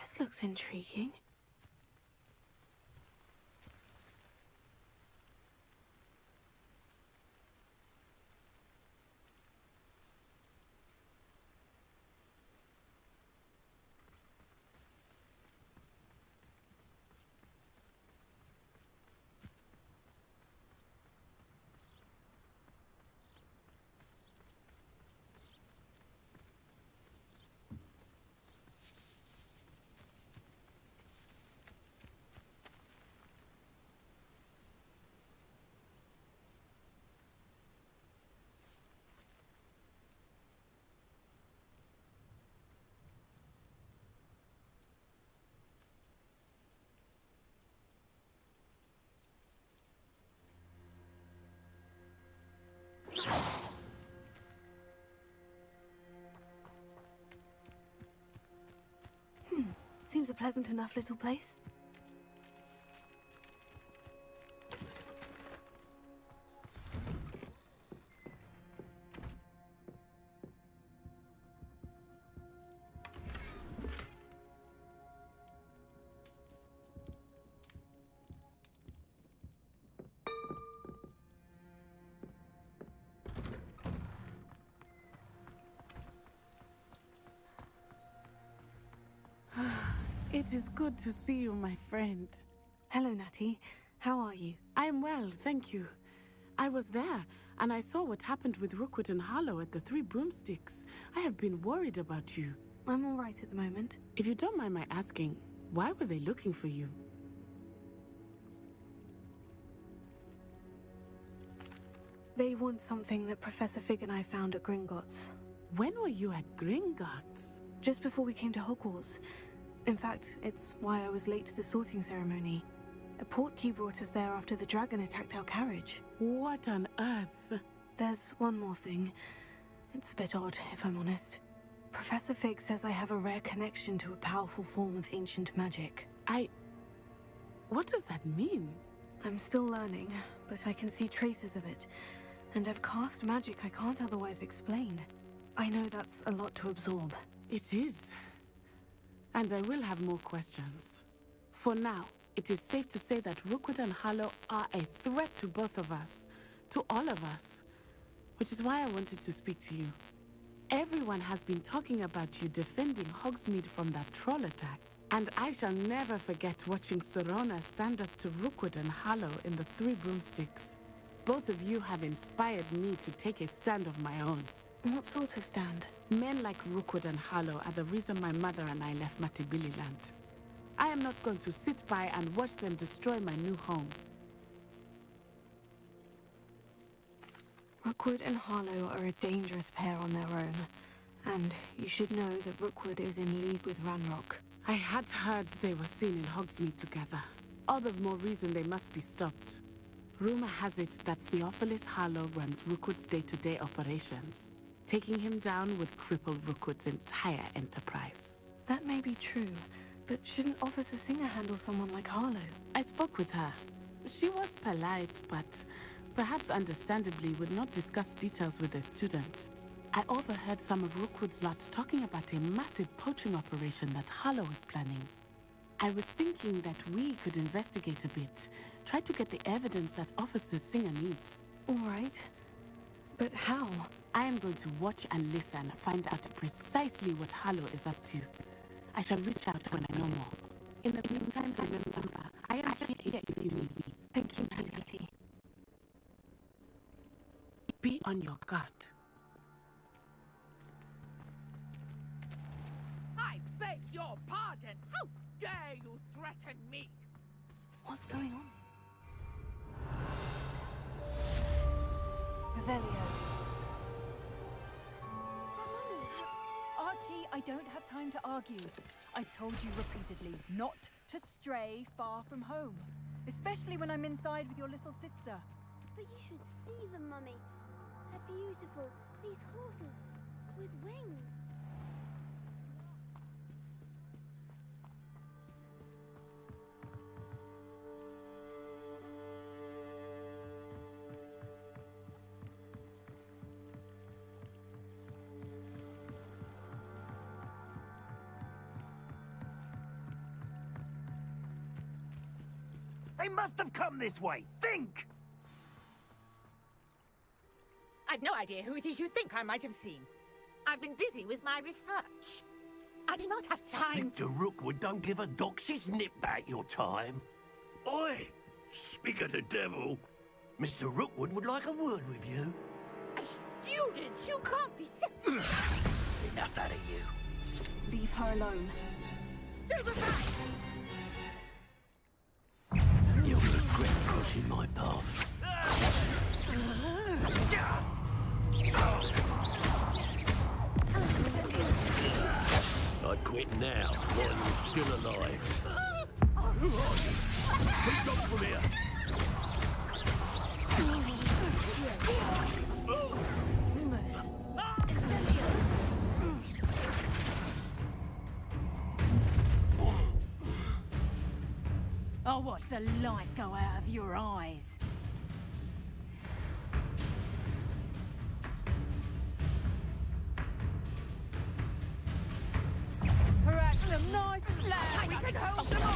This looks intriguing. Seems a pleasant enough little place. It is good to see you, my friend. Hello, Natty. How are you? I am well, thank you. I was there, and I saw what happened with Rookwood and Harlow at the Three Broomsticks. I have been worried about you. I'm all right at the moment. If you don't mind my asking, why were they looking for you? They want something that Professor Fig and I found at Gringotts. When were you at Gringotts? Just before we came to Hogwarts. In fact, it's why I was late to the sorting ceremony. A portkey brought us there after the dragon attacked our carriage. What on earth? There's one more thing. It's a bit odd, if I'm honest. Professor Fig says I have a rare connection to a powerful form of ancient magic. What does that mean? I'm still learning, but I can see traces of it. And I've cast magic I can't otherwise explain. I know that's a lot to absorb. It is. And I will have more questions. For now, it is safe to say that Rookwood and Harlow are a threat to both of us. To all of us. Which is why I wanted to speak to you. Everyone has been talking about you defending Hogsmeade from that troll attack. And I shall never forget watching Serona stand up to Rookwood and Harlow in the Three Broomsticks. Both of you have inspired me to take a stand of my own. What sort of stand? Men like Rookwood and Harlow are the reason my mother and I left Matibililand. I am not going to sit by and watch them destroy my new home. Rookwood and Harlow are a dangerous pair on their own. And you should know that Rookwood is in league with Ranrock. I had heard they were seen in Hogsmeade together. All the more reason they must be stopped. Rumor has it that Theophilus Harlow runs Rookwood's day-to-day operations. Taking him down would cripple Rookwood's entire enterprise. That may be true, but shouldn't Officer Singer handle someone like Harlow? I spoke with her. She was polite, but perhaps understandably would not discuss details with a student. I overheard some of Rookwood's lot talking about a massive poaching operation that Harlow was planning. I was thinking that we could investigate a bit, try to get the evidence that Officer Singer needs. All right. But how? I am going to watch and listen, find out precisely what Harlow is up to. I shall reach out when I know more. In the meantime, remember, I am here if you need me. Thank you, Natty. Be on your guard. I beg your pardon! How dare you threaten me? What's going on? Revelio. Archie, I don't have time to argue. I've told you repeatedly not to stray far from home. Especially when I'm inside with your little sister. But you should see them, Mummy. They're beautiful. These horses with wings. They must have come this way. Think! I've no idea who it is you think I might have seen. I've been busy with my research. I do not have time Victor Rookwood don't give a doxy's nip back your time. Oi! Speak of the devil. Mr. Rookwood would like a word with you. A student? You can't be Enough out of you. Leave her alone. Stand aside! You'll regret crossing my path. I'd quit now while you're still alive. Who are you? Please go from here. Lumos. I'll watch the light go out of your eyes. Perhaps some nice flowers. We could hold them off.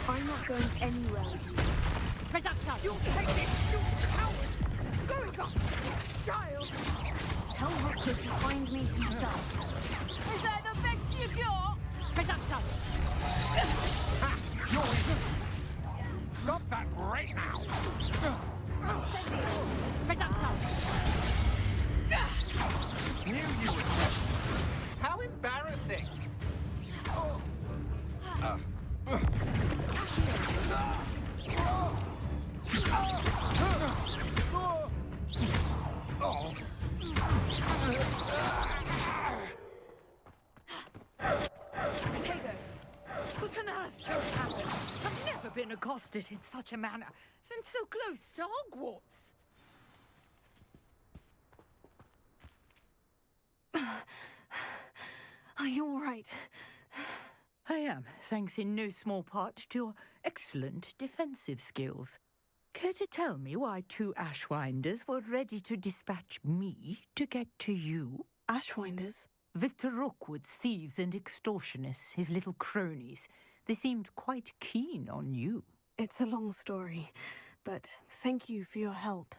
I'm not going anywhere with you. Presumption! You take this, you coward! Going up! Child! Tell Rookwood to find me himself. Is that the best you've got? Presumption! Stop that right now! Presumption! Knew you would. How embarrassing! Potato! What on earth just happened? I've never been accosted in such a manner, and so close to Hogwarts. Are you all right? I am, thanks in no small part to your excellent defensive skills. Care to tell me why 2 Ashwinders were ready to dispatch me to get to you? Ashwinders? Victor Rookwood's thieves and extortionists, his little cronies. They seemed quite keen on you. It's a long story, but thank you for your help.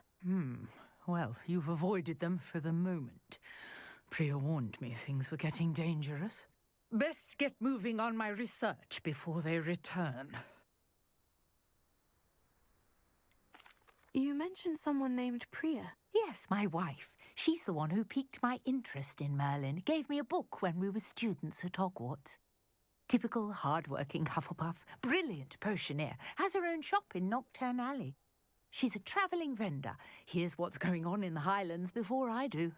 Well, you've avoided them for the moment. Priya warned me things were getting dangerous. Best get moving on my research before they return. You mentioned someone named Priya. Yes, my wife. She's the one who piqued my interest in Merlin. Gave me a book when we were students at Hogwarts. Typical hard-working Hufflepuff, brilliant potioneer, has her own shop in Knockturn Alley. She's a travelling vendor. Hears what's going on in the Highlands before I do.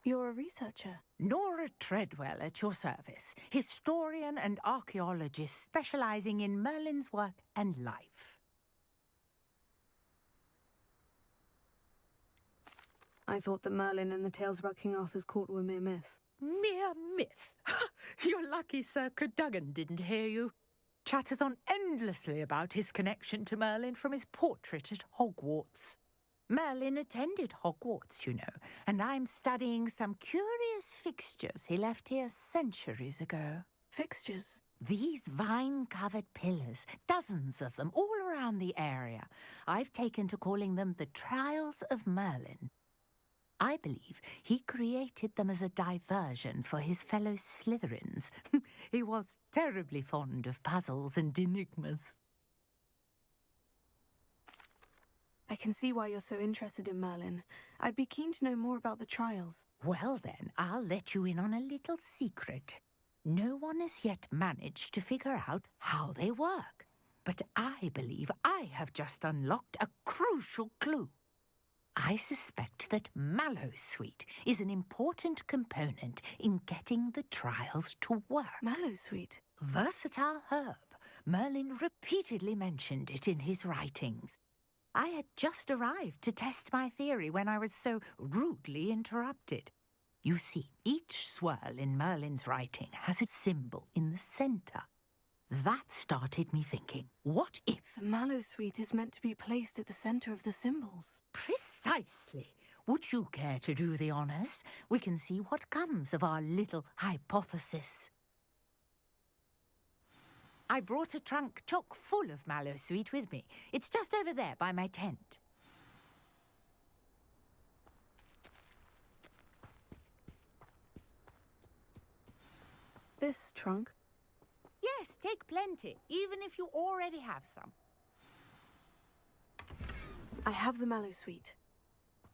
You're a researcher. Nora Treadwell at your service, historian and archaeologist specialising in Merlin's work and life. I thought that Merlin and the tales about King Arthur's court were mere myth. Mere myth? You're lucky Sir Cadogan didn't hear you. Chatters on endlessly about his connection to Merlin from his portrait at Hogwarts. Merlin attended Hogwarts, you know, and I'm studying some curious fixtures he left here centuries ago. Fixtures? These vine-covered pillars, dozens of them, all around the area. I've taken to calling them the Trials of Merlin. I believe he created them as a diversion for his fellow Slytherins. He was terribly fond of puzzles and enigmas. I can see why you're so interested in Merlin. I'd be keen to know more about the trials. Well then, I'll let you in on a little secret. No one has yet managed to figure out how they work. But I believe I have just unlocked a crucial clue. I suspect that Mallowsweet is an important component in getting the trials to work. Mallowsweet? Versatile herb. Merlin repeatedly mentioned it in his writings. I had just arrived to test my theory when I was so rudely interrupted. You see, each swirl in Merlin's writing has a symbol in the centre. That started me thinking, what if... The Mallowsweet is meant to be placed at the centre of the symbols. Precisely. Would you care to do the honours? We can see what comes of our little hypothesis. I brought a trunk chock full of mallow sweet with me. It's just over there by my tent. This trunk? Yes, take plenty, even if you already have some. I have the mallow sweet.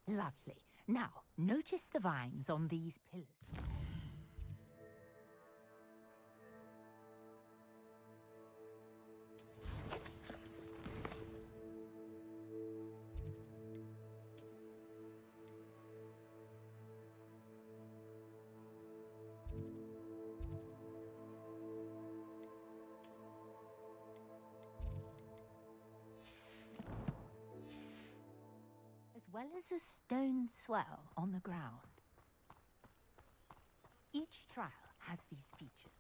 Lovely. Now, notice the vines on these pillars. As well as a stone swell on the ground. Each trial has these features.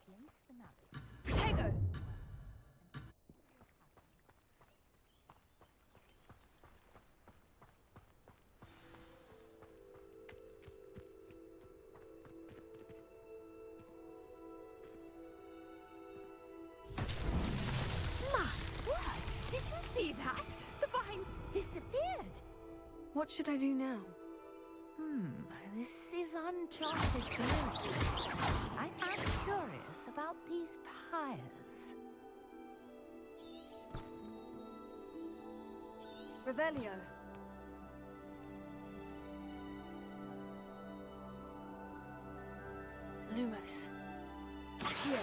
Place the mallet. Potato! My word! Did you see that? The vines disappeared. What should I do now? This is uncharted territory. I am curious about these pyres. Revelio. Lumos. Accio.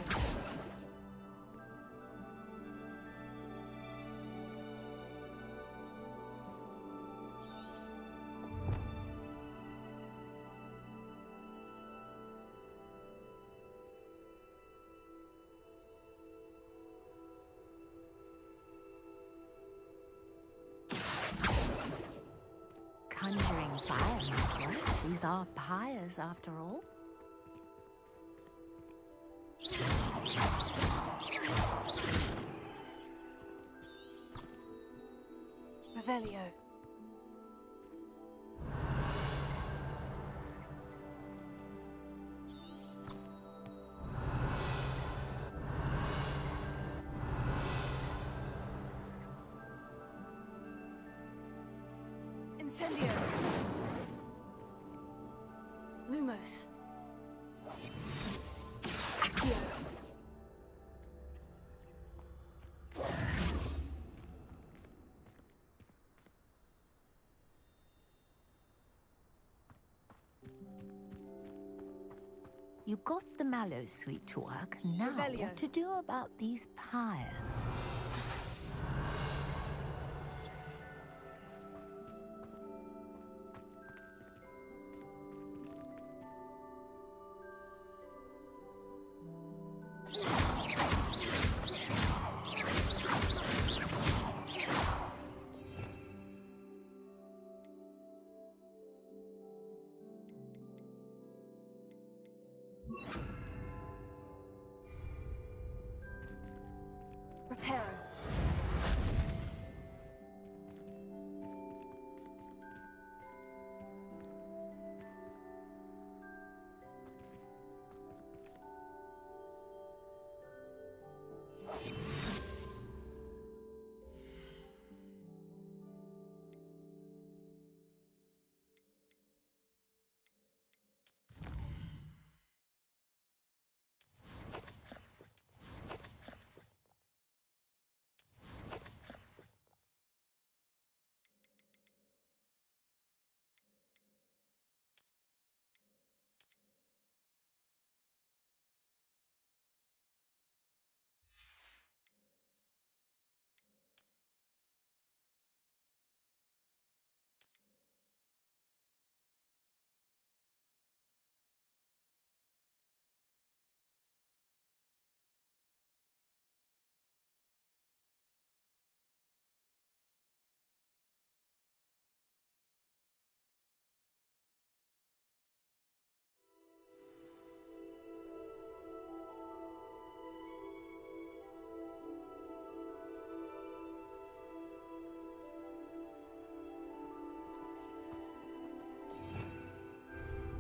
Conjuring fire, Michael. These are pyres, after all. Revelio. Incendio. Lumos. Accio. You got the mallow sweet to work. Now, Revelio. what to do about these pyres? Reparo.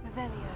Revelio.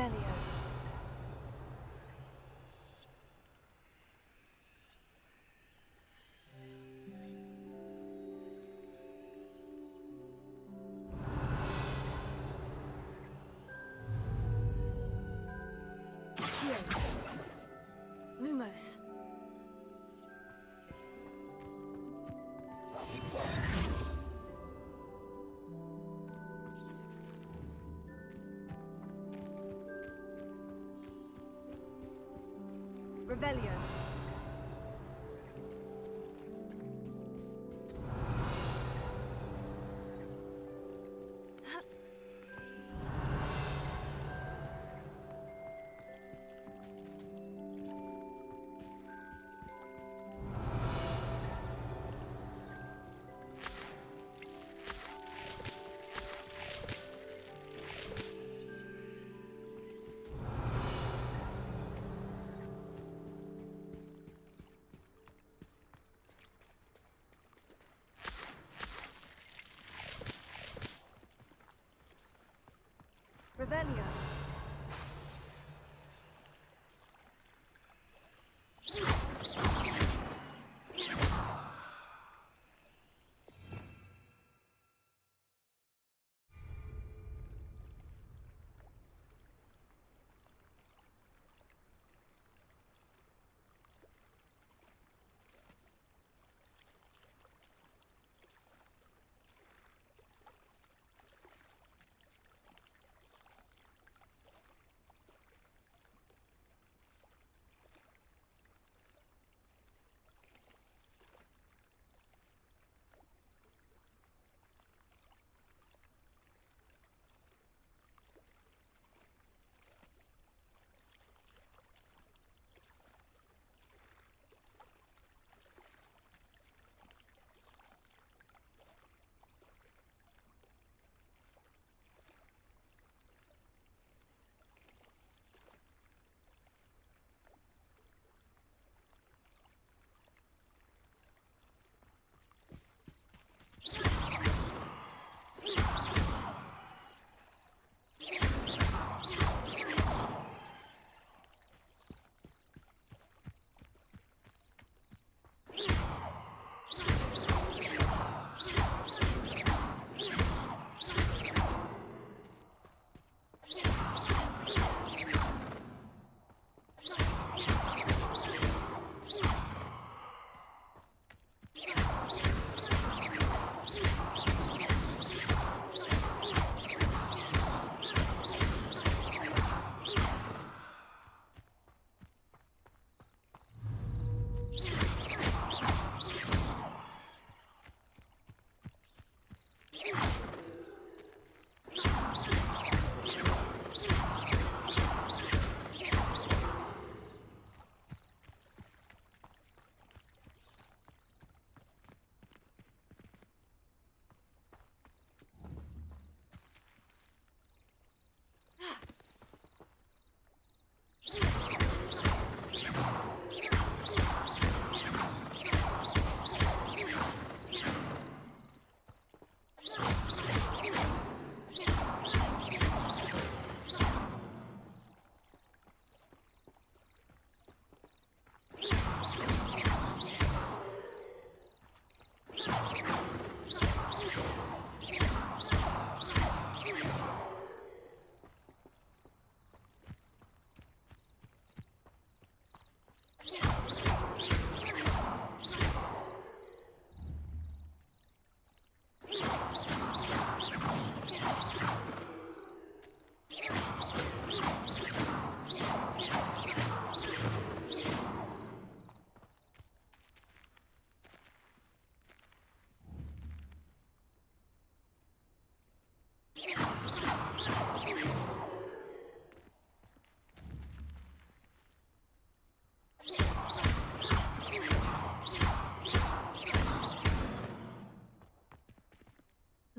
Revelio. Lumos. Revelio. Revelio.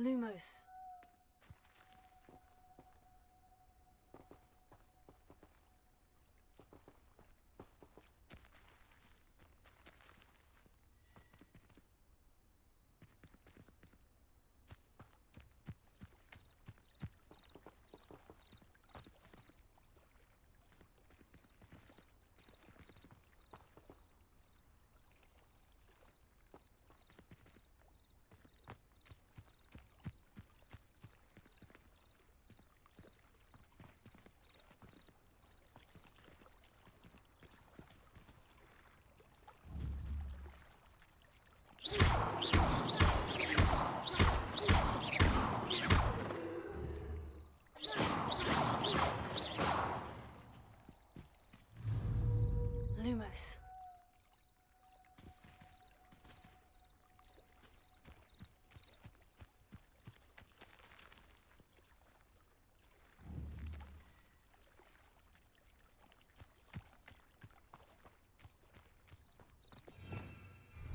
Lumos.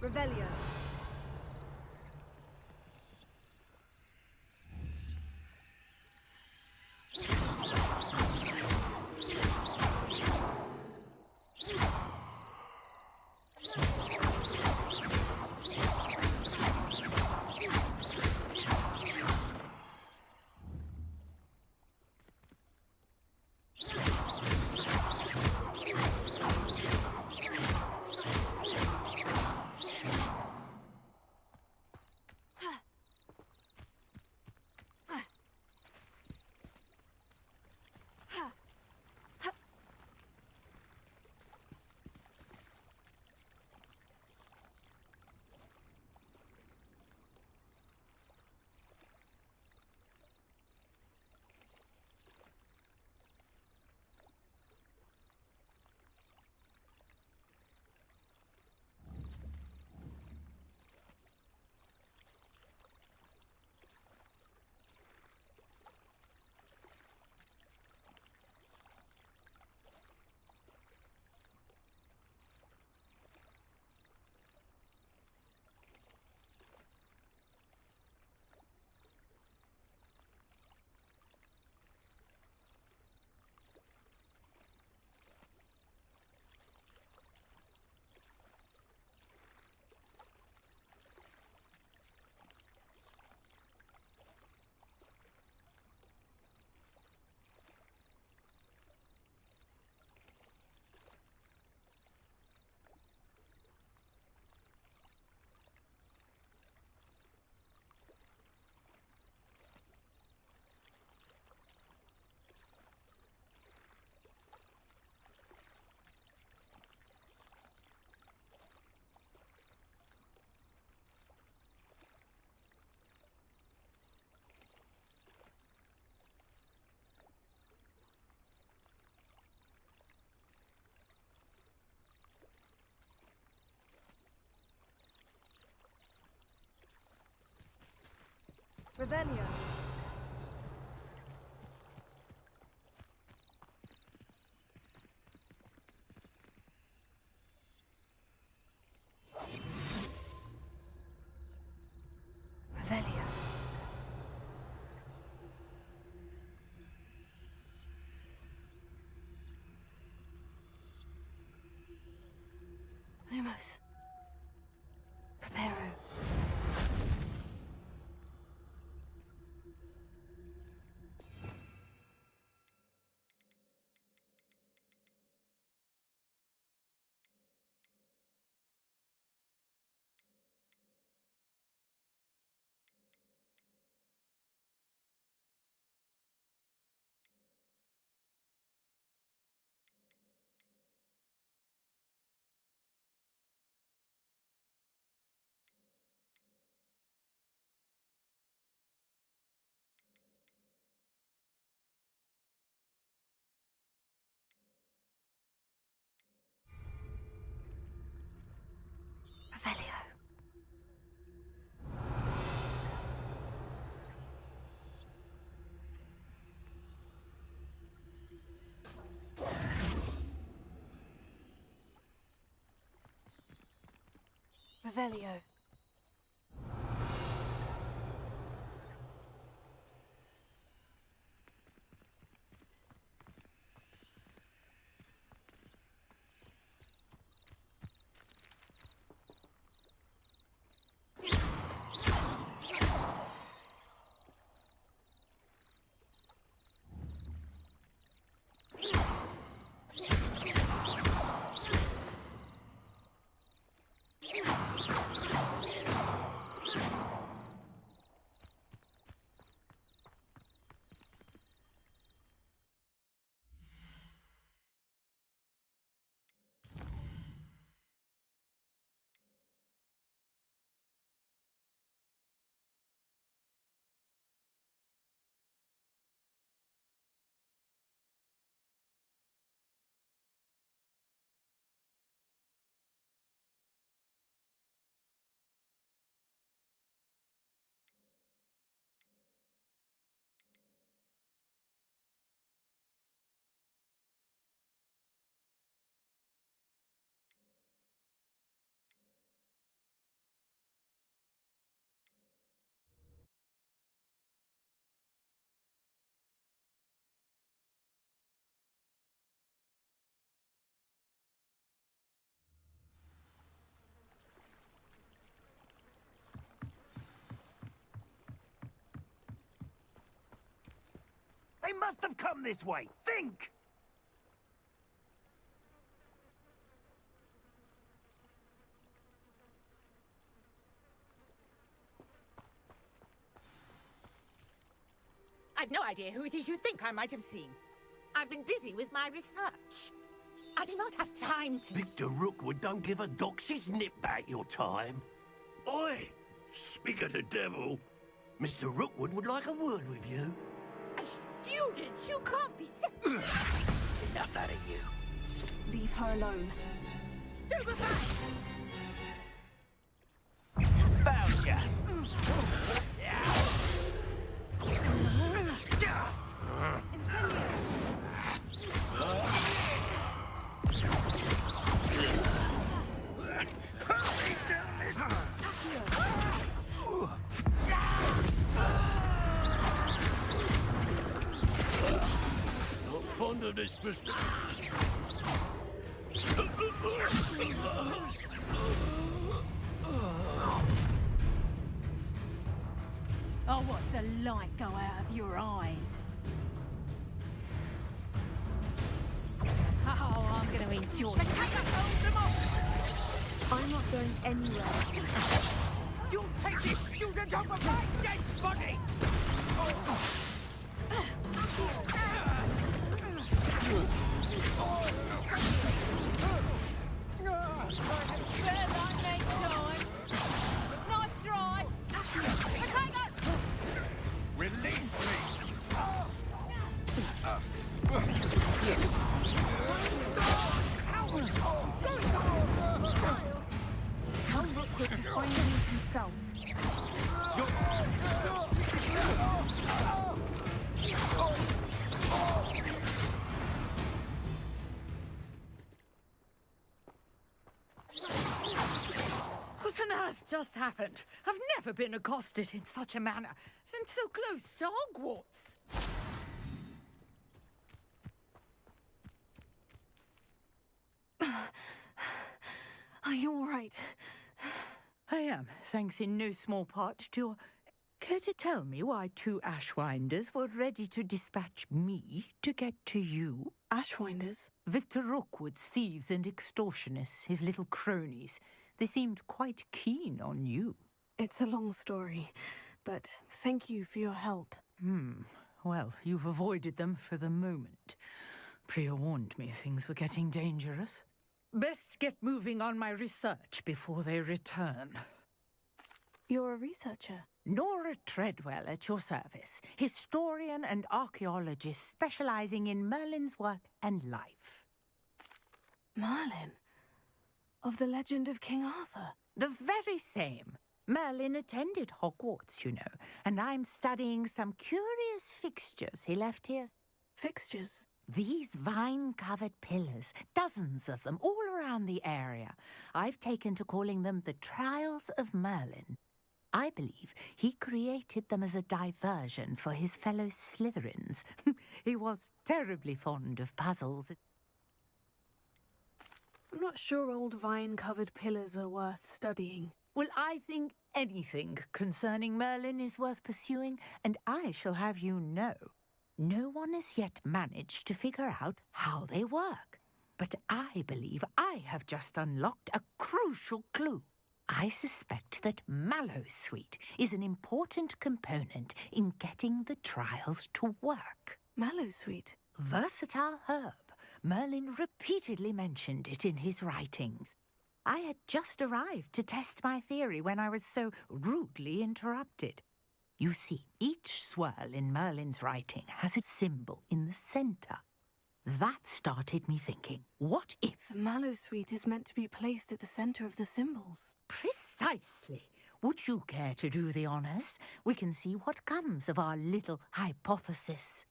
Revelio. Revelio. Revelio. Lumos. Preparo. Revelio. Revelio. must have come this way. Think! I've no idea who it is you think I might have seen. I've been busy with my research. I do not have time to... Mr. Rookwood don't give a doxy's nip back your time. Oi! Speak of the devil. Mr. Rookwood would like a word with you. A student? You can't be sick. Enough out of you. Leave her alone. Stupefy! Found ya! Not fond of this business. I'll watch the light go out of your eyes. Oh, I'm going to enjoy it. I'm not going anywhere. You'll take this student over my dead body! Nice try. Release me! Tell Rookwood to find me himself. What on earth just happened? I've never been accosted in such a manner, and so close to Hogwarts. Are you all right? I am, thanks in no small part to your... Care to tell me why two Ashwinders were ready to dispatch me to get to you? Ashwinders? Victor Rookwood's thieves and extortionists, his little cronies. They seemed quite keen on you. It's a long story, but thank you for your help. Well, you've avoided them for the moment. Priya warned me things were getting dangerous. Best get moving on my research before they return. You're a researcher? Nora Treadwell at your service, historian and archaeologist specializing in Merlin's work and life. Merlin? Of the legend of King Arthur? The very same. Merlin attended Hogwarts, you know, and I'm studying some curious fixtures he left here. Fixtures? These vine-covered pillars, dozens of them, all around the area. I've taken to calling them the Trials of Merlin. I believe he created them as a diversion for his fellow Slytherins. He was terribly fond of puzzles. I'm not sure old vine-covered pillars are worth studying. Well, I think anything concerning Merlin is worth pursuing, and I shall have you know, no one has yet managed to figure out how they work. But I believe I have just unlocked a crucial clue. I suspect that Mallowsweet is an important component in getting the trials to work. Mallowsweet? Versatile herb. Merlin repeatedly mentioned it in his writings. I had just arrived to test my theory when I was so rudely interrupted. You see, each swirl in Merlin's writing has a symbol in the centre. That started me thinking, what if... The Mallowsweet is meant to be placed at the centre of the symbols. Precisely. Would you care to do the honours? We can see what comes of our little hypothesis.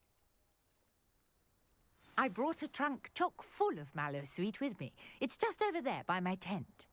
I brought a trunk chock full of Mallowsweet with me. It's just over there by my tent.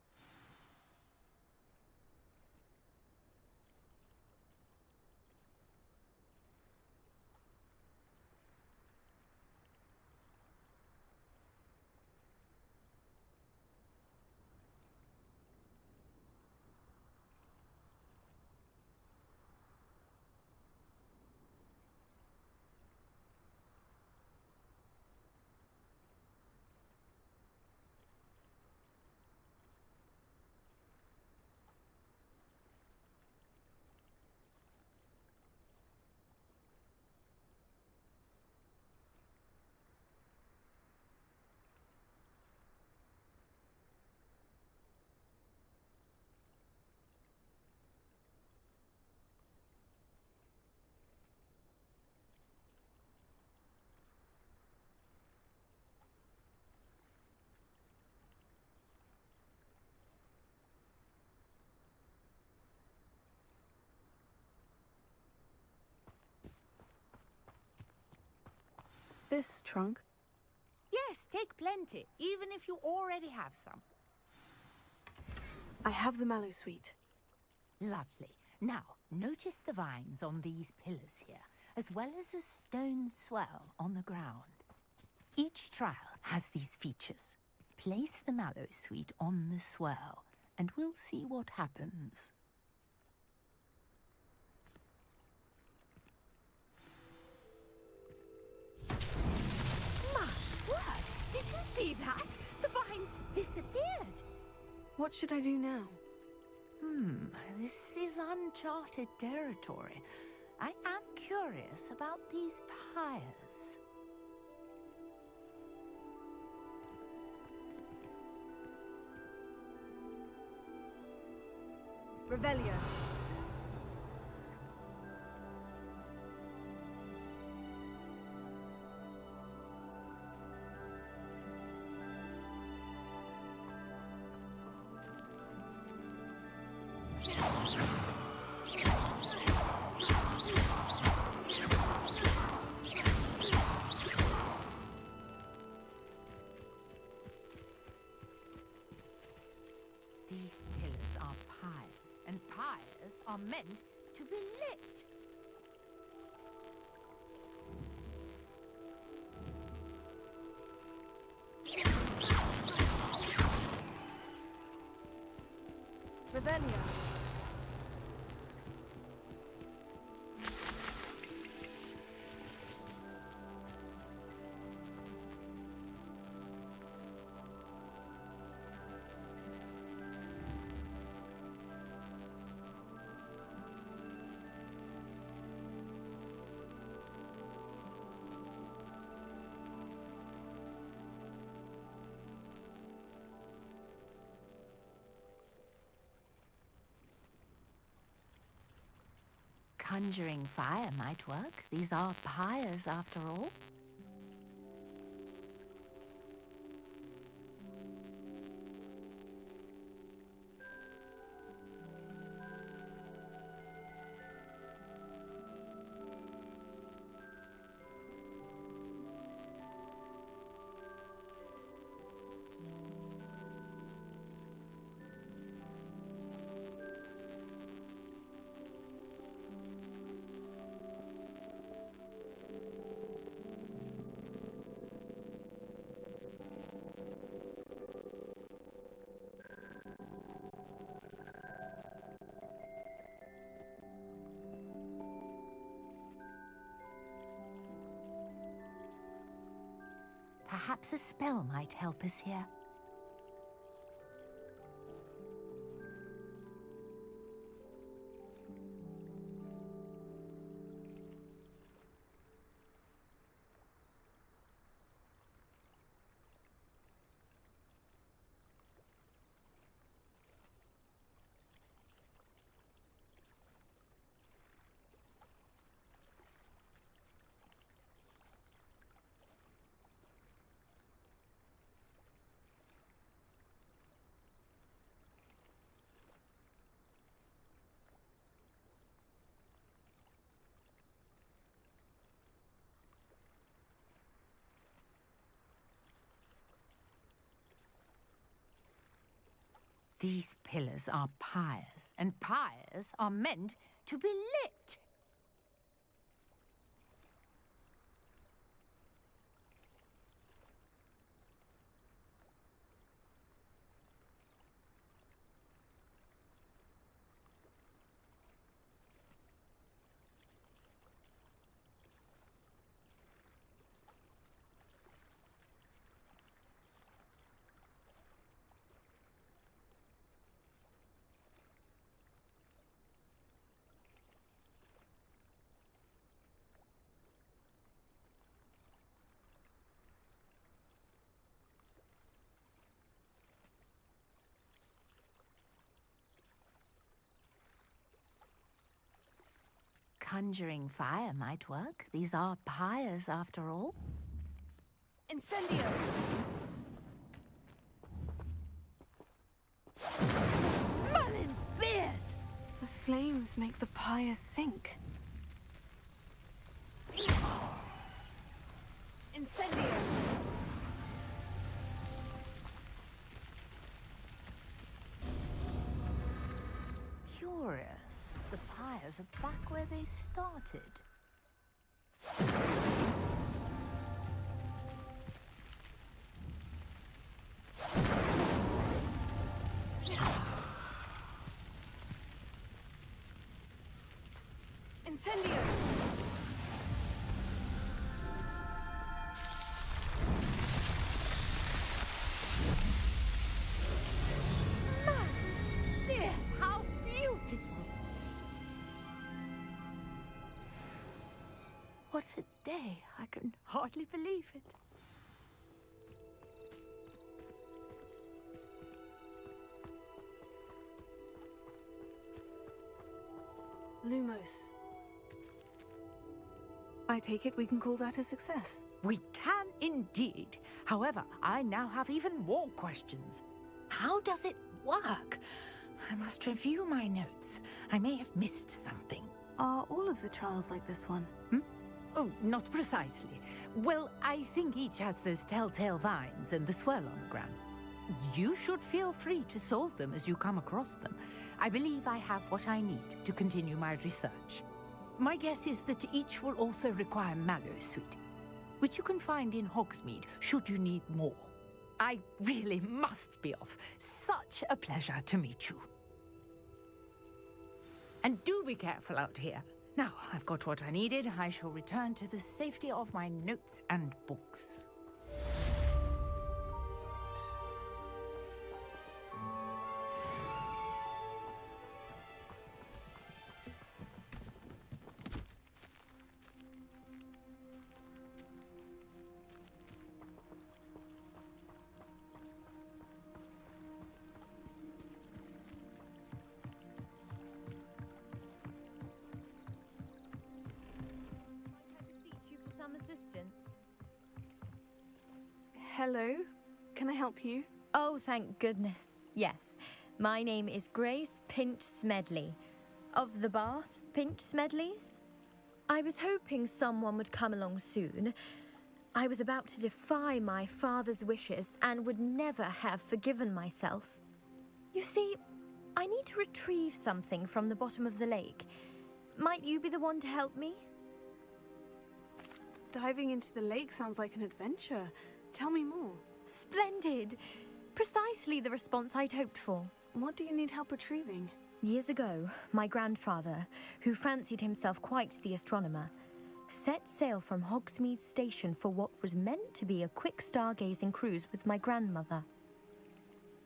this trunk? Yes, take plenty, even if you already have some. I have the mallow sweet. Lovely. Now, notice the vines on these pillars here, as well as a stone swell on the ground. Each trial has these features. Place the mallow sweet on the swell, and we'll see what happens. My word! Did you see that? The vines disappeared! What should I do now? This is uncharted territory. I am curious about these pyres. Revelio. These pillars are pyres, and pyres are meant to be lit. Revelio. Conjuring fire might work. These are pyres, after all. Perhaps a spell might help us here. These pillars are pyres, and pyres are meant to be lit. Conjuring fire might work. These are pyres, after all. Incendio. Merlin's beard! The flames make the pyre sink. Incendio! Curious. The pyres are back where they started. Incendio! Yes, how beautiful! What a day. I can hardly believe it. Lumos. I take it we can call that a success. We can indeed. However, I now have even more questions. How does it work? I must review my notes. I may have missed something. Are all of the trials like this one? Oh, not precisely. Well, I think each has those telltale vines and the swirl on the ground. You should feel free to solve them as you come across them. I believe I have what I need to continue my research. My guess is that each will also require mallow sweet, which you can find in Hogsmeade should you need more. I really must be off. Such a pleasure to meet you. And do be careful out here. Now, I've got what I needed. I shall return to the safety of my notes and books. Some assistance. Hello? Can I help you? Oh, thank goodness. Yes. My name is Grace Pinch Smedley. Of the Bath Pinch Smedleys? I was hoping someone would come along soon. I was about to defy my father's wishes and would never have forgiven myself. You see, I need to retrieve something from the bottom of the lake. Might you be the one to help me? Diving into the lake sounds like an adventure. Tell me more. Splendid! Precisely the response I'd hoped for. What do you need help retrieving? Years ago, my grandfather, who fancied himself quite the astronomer, set sail from Hogsmeade Station for what was meant to be a quick stargazing cruise with my grandmother.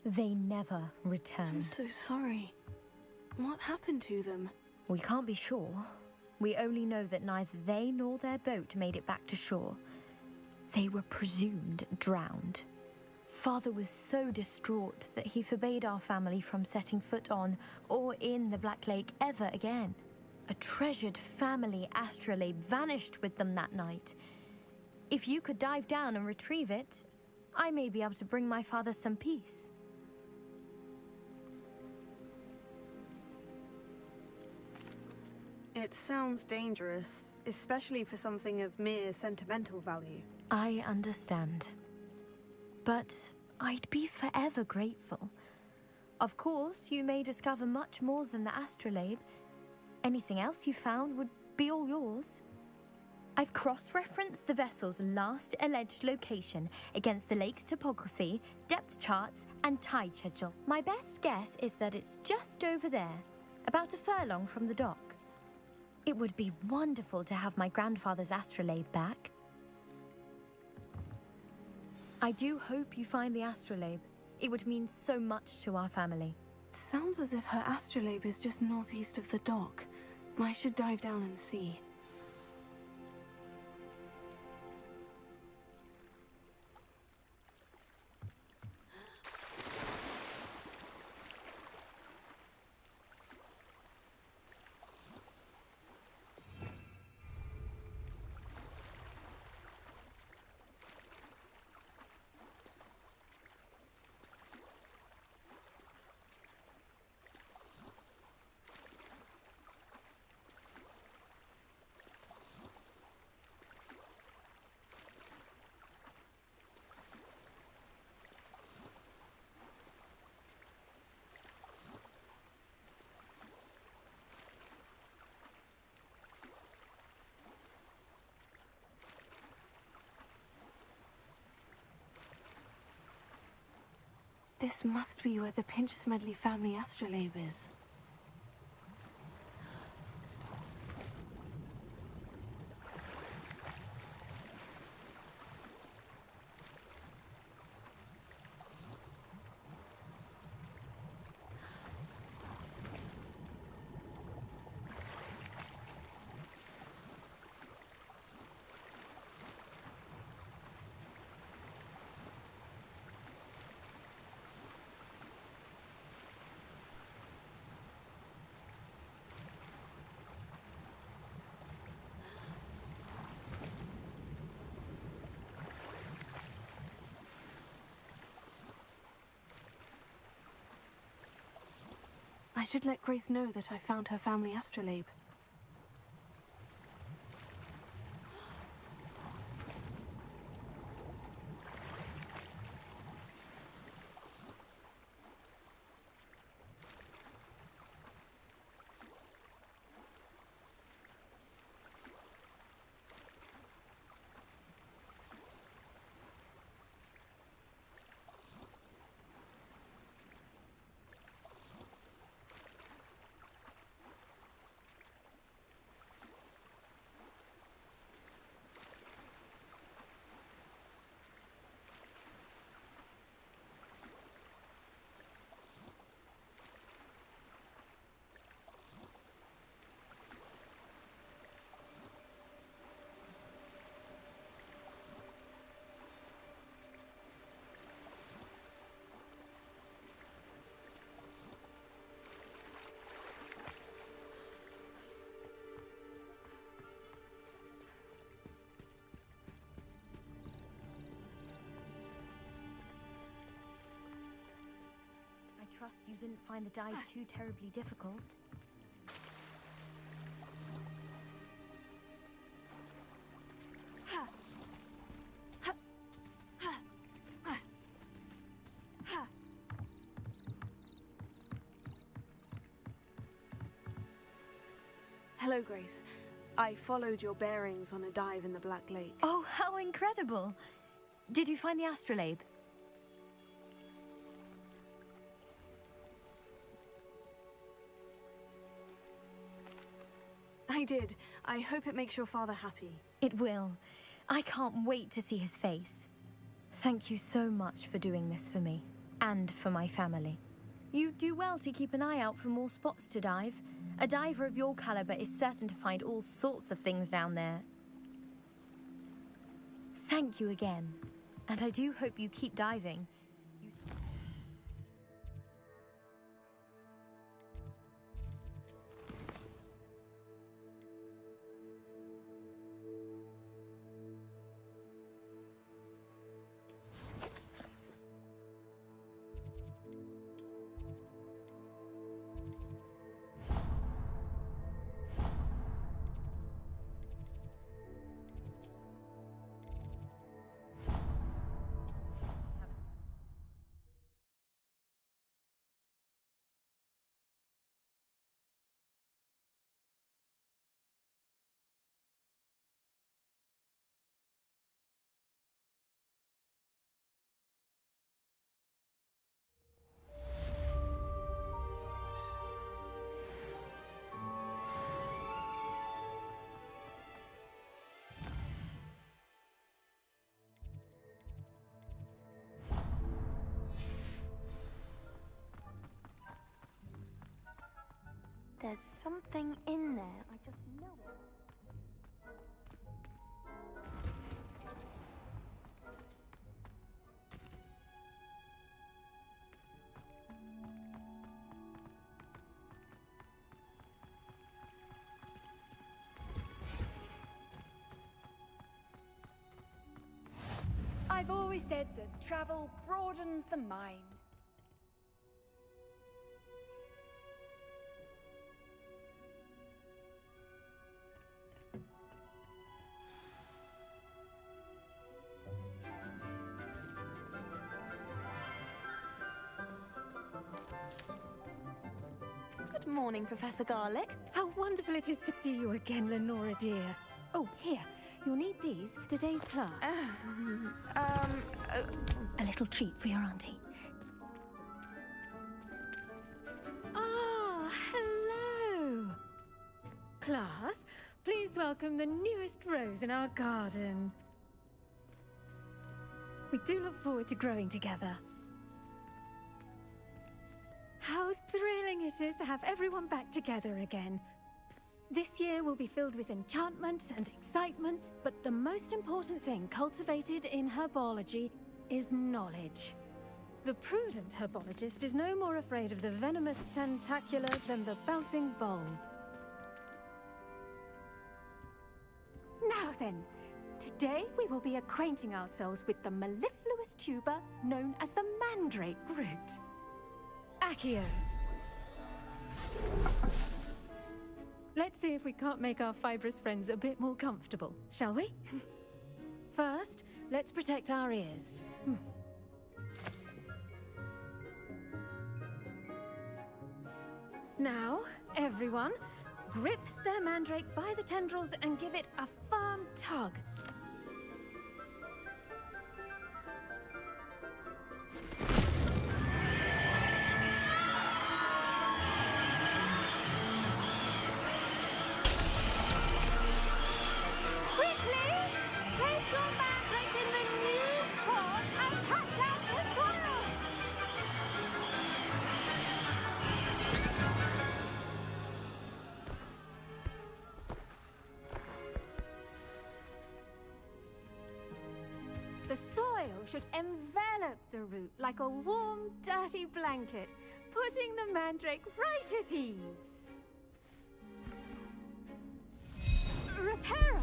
They never returned. I'm so sorry. What happened to them? We can't be sure. We only know that neither they nor their boat made it back to shore. They were presumed drowned. Father was so distraught that he forbade our family from setting foot on or in the Black Lake ever again. A treasured family astrolabe vanished with them that night. If you could dive down and retrieve it, I may be able to bring my father some peace. It sounds dangerous, especially for something of mere sentimental value. I understand. But I'd be forever grateful. Of course, you may discover much more than the astrolabe. Anything else you found would be all yours. I've cross-referenced the vessel's last alleged location against the lake's topography, depth charts, and tide schedule. My best guess is that it's just over there, about a furlong from the dock. It would be wonderful to have my grandfather's astrolabe back. I do hope you find the astrolabe. It would mean so much to our family. It sounds as if her astrolabe is just northeast of the dock. I should dive down and see. This must be where the Pinch Smedley family astrolabe is. I should let Grace know that I found her family astrolabe. I trust you didn't find the dive too terribly difficult. Hello, Grace. I followed your bearings on a dive in the Black Lake. Oh, how incredible! Did you find the astrolabe? I did. I hope it makes your father happy. It will. I can't wait to see his face. Thank you so much for doing this for me, and for my family. You do well to keep an eye out for more spots to dive. A diver of your caliber is certain to find all sorts of things down there. Thank you again, and I do hope you keep diving. There's something in there. I just know it. I've always said that travel broadens the mind. Good morning, Professor Garlick. How wonderful it is to see you again, Lenora dear. Oh, here. You'll need these for today's class. A little treat for your auntie. class, please welcome the newest rose in our garden. We do look forward to growing together. How thrilling it is to have everyone back together again. This year will be filled with enchantment and excitement, but the most important thing cultivated in herbology is knowledge. The prudent herbologist is no more afraid of the venomous tentacular than the bouncing bulb. Now then, today we will be acquainting ourselves with the mellifluous tuber known as the mandrake root. Accio. Let's see if we can't make our fibrous friends a bit more comfortable, shall we? First, let's protect our ears. Now, everyone, grip their mandrake by the tendrils and give it a firm tug. Quickly, place your mandrake in the new pot and cut out the soil. The soil should envelop the root like a warm, dirty blanket, putting the mandrake right at ease. Reparo!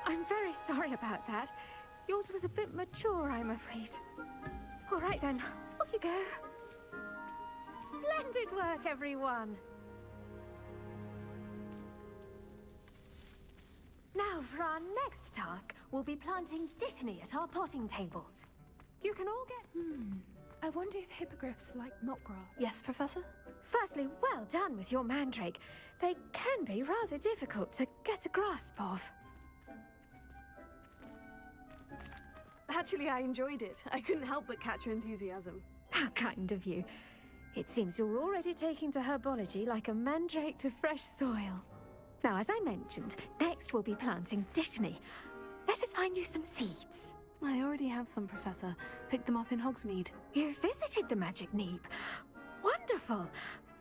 I'm very sorry about that. Yours was a bit mature, I'm afraid. All right then, off you go. Splendid work, everyone. Now, for our next task, we'll be planting dittany at our potting tables. You can all get... I wonder if hippogriffs like milk grass. Yes, Professor? Firstly, well done with your mandrake. They can be rather difficult to get a grasp of. Actually, I enjoyed it. I couldn't help but catch your enthusiasm. How kind of you. It seems you're already taking to herbology like a mandrake to fresh soil. Now, as I mentioned, next we'll be planting dittany. Let us find you some seeds. I already have some, Professor. Picked them up in Hogsmeade. You visited the Magic Neep. Wonderful!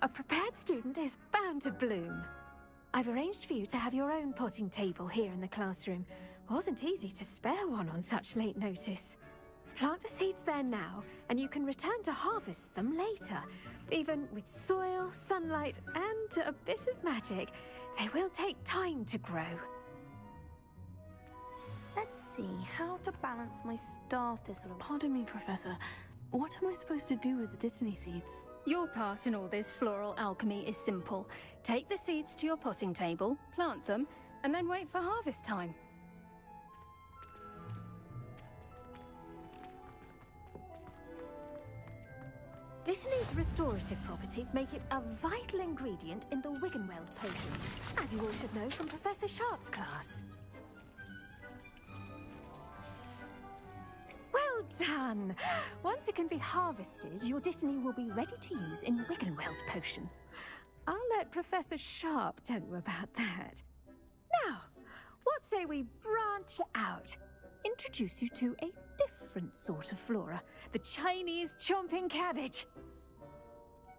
A prepared student is bound to bloom. I've arranged for you to have your own potting table here in the classroom. Wasn't easy to spare one on such late notice. Plant the seeds there now, and you can return to harvest them later. Even with soil, sunlight, and a bit of magic, they will take time to grow. Let's see, how to balance my star thistle. Pardon me, Professor. What am I supposed to do with the dittany seeds? Your part in all this floral alchemy is simple. Take the seeds to your potting table, plant them, and then wait for harvest time. Dittany's restorative properties make it a vital ingredient in the Wiggenweld potion, as you all should know from Professor Sharp's class. Well done! Once it can be harvested, your dittany will be ready to use in Wiggenweld potion. I'll let Professor Sharp tell you about that. Now, what say we branch out? Introduce you to a different sort of flora, the Chinese chomping cabbage.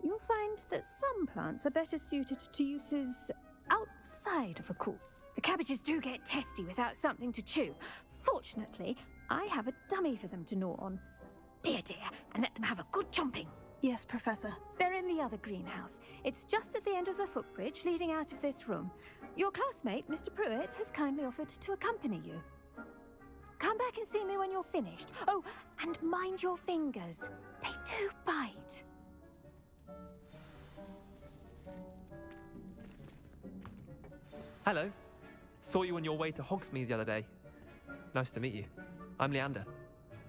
You'll find that some plants are better suited to uses outside of a coop. The cabbages do get testy without something to chew. Fortunately, I have a dummy for them to gnaw on. Be a dear and let them have a good chomping. Yes, Professor. They're in the other greenhouse. It's just at the end of the footbridge leading out of this room. Your classmate, Mr. Pruitt, has kindly offered to accompany you. Come back and see me when you're finished. Oh, and mind your fingers. They do bite. Hello. Saw you on your way to Hogsmeade the other day. Nice to meet you. I'm Leander.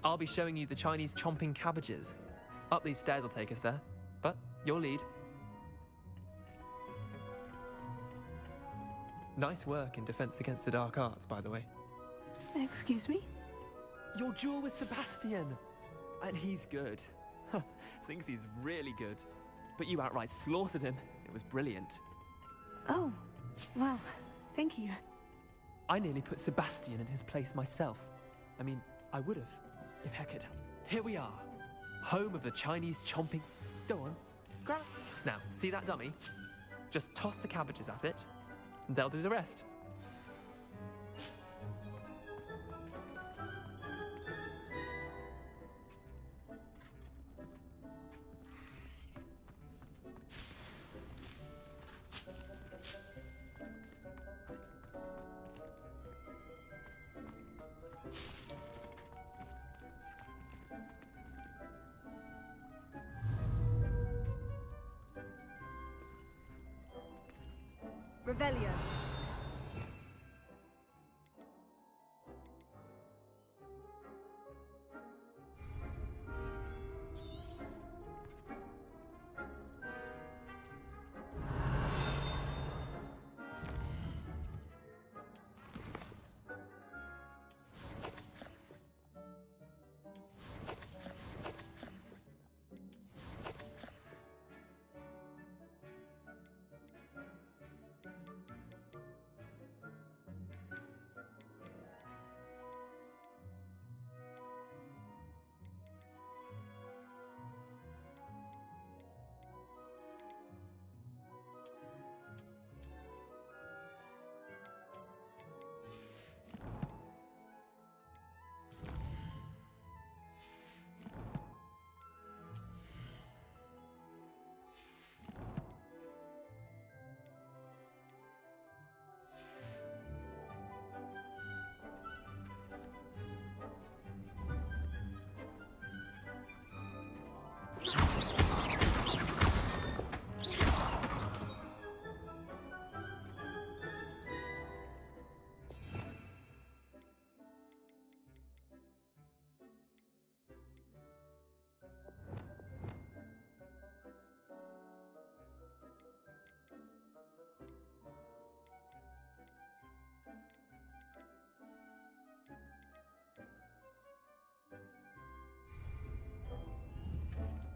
I'll be showing you the Chinese chomping cabbages. Up these stairs will take us there, but your lead. Nice work in Defense Against the Dark Arts, by the way. Excuse me? Your duel with Sebastian. And he's good. Thinks he's really good. but you outright slaughtered him. It was brilliant. Oh, well, thank you. I nearly put Sebastian in his place myself. I mean, I would have, if Hecate. Here we are, home of the Chinese chomping. Go on, grab. Now, see that dummy? Just toss the cabbages at it, and they'll do the rest. Revelio.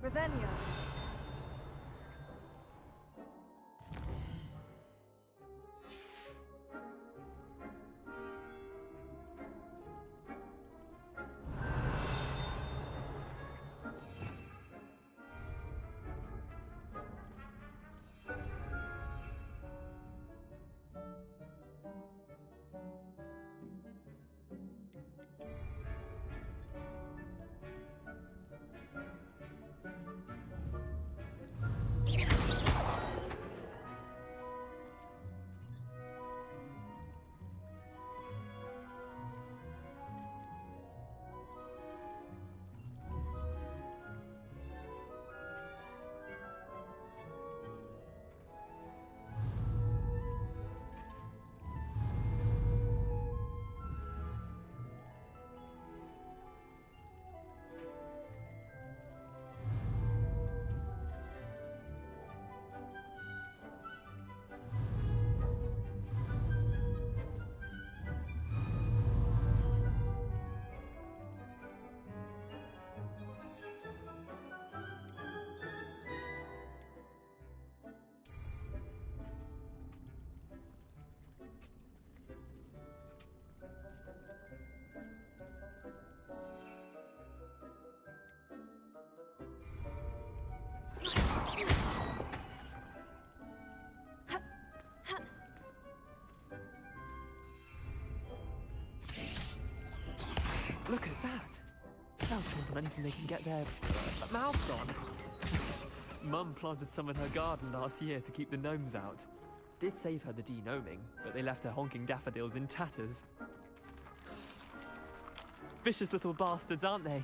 Revelio. Look at that! They'll chomp on anything they can get their mouths on. Mum planted some in her garden last year to keep the gnomes out. Did save her the de-gnoming, but they left her honking daffodils in tatters. Vicious little bastards, aren't they?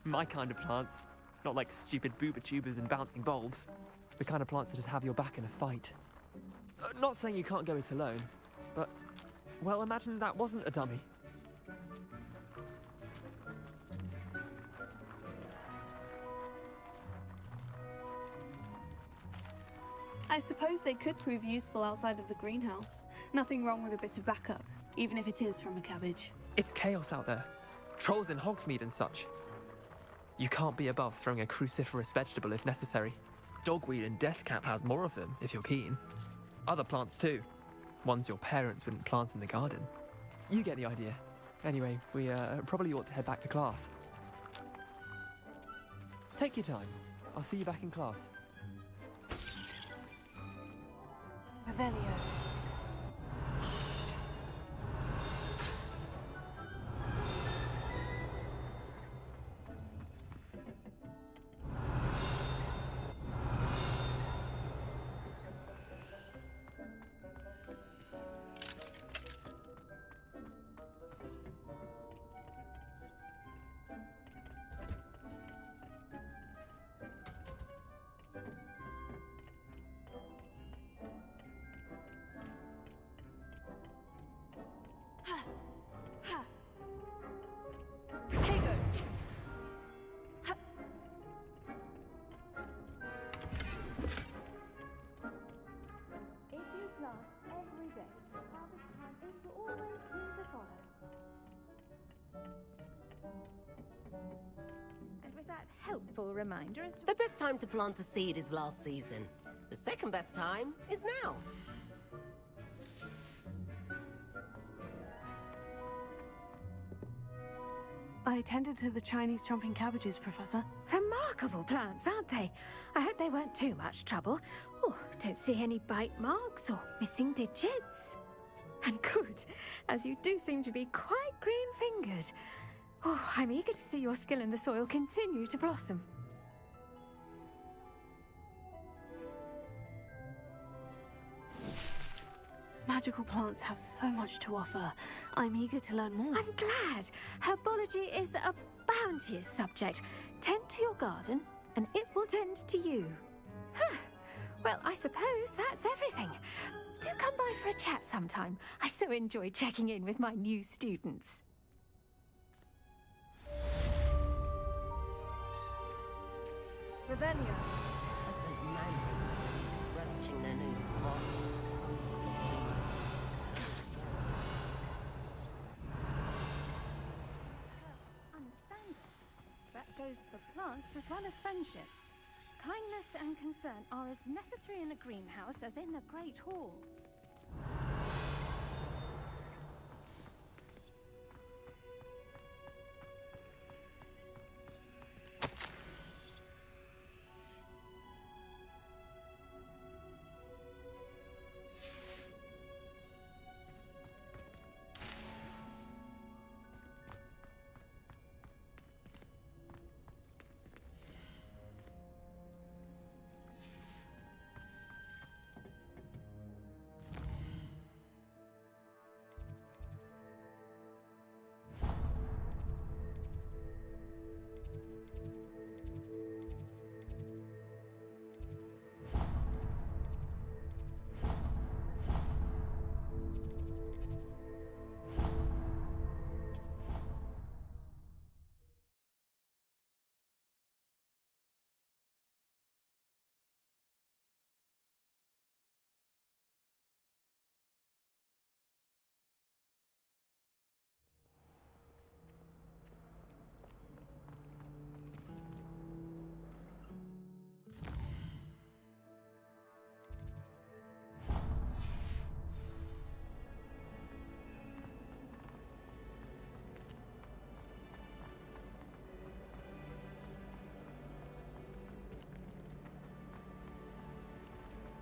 My kind of plants. Not like stupid booba tubers and bouncing bulbs. The kind of plants that just have your back in a fight. Not saying you can't go it alone, but, well, imagine that wasn't a dummy. I suppose they could prove useful outside of the greenhouse. Nothing wrong with a bit of backup, even if it is from a cabbage. It's chaos out there. Trolls in Hogsmeade and such. You can't be above throwing a cruciferous vegetable if necessary. Dogweed and Deathcap has more of them, if you're keen. Other plants too. Ones your parents wouldn't plant in the garden. You get the idea. Anyway, we probably ought to head back to class. Take your time. I'll see you back in class. Revelio. Potato. If you plant every day, harvest time is always soon to follow. And with that helpful reminder as to... The best time to plant a seed is last season. The second best time is now. I tended to the Chinese chomping cabbages, Professor. Remarkable plants, aren't they? I hope they weren't too much trouble. Oh, don't see any bite marks or missing digits. And good, as you do seem to be quite green-fingered. Oh, I'm eager to see your skill in the soil continue to blossom. Magical plants have so much to offer. I'm eager to learn more. I'm glad. Herbology is a bounteous subject. Tend to your garden, and it will tend to you. Huh. Well, I suppose that's everything. Do come by for a chat sometime. I so enjoy checking in with my new students. Revelio. Those mandrakes relishing their new pots. Understanding. That goes for plants as well as friendships. Kindness and concern are as necessary in the greenhouse as in the Great Hall.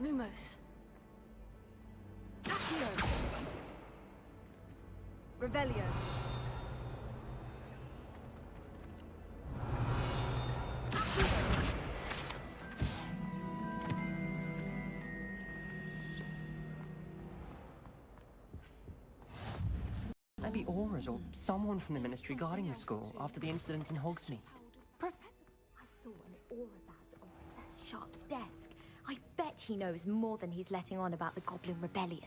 Lumos. Accio. Revelio. Maybe Auras or someone from the Ministry guarding the school after the incident in Hogsmeade. I saw an aura badge on Professor Sharp's desk. I bet he knows more than he's letting on about the Goblin Rebellion.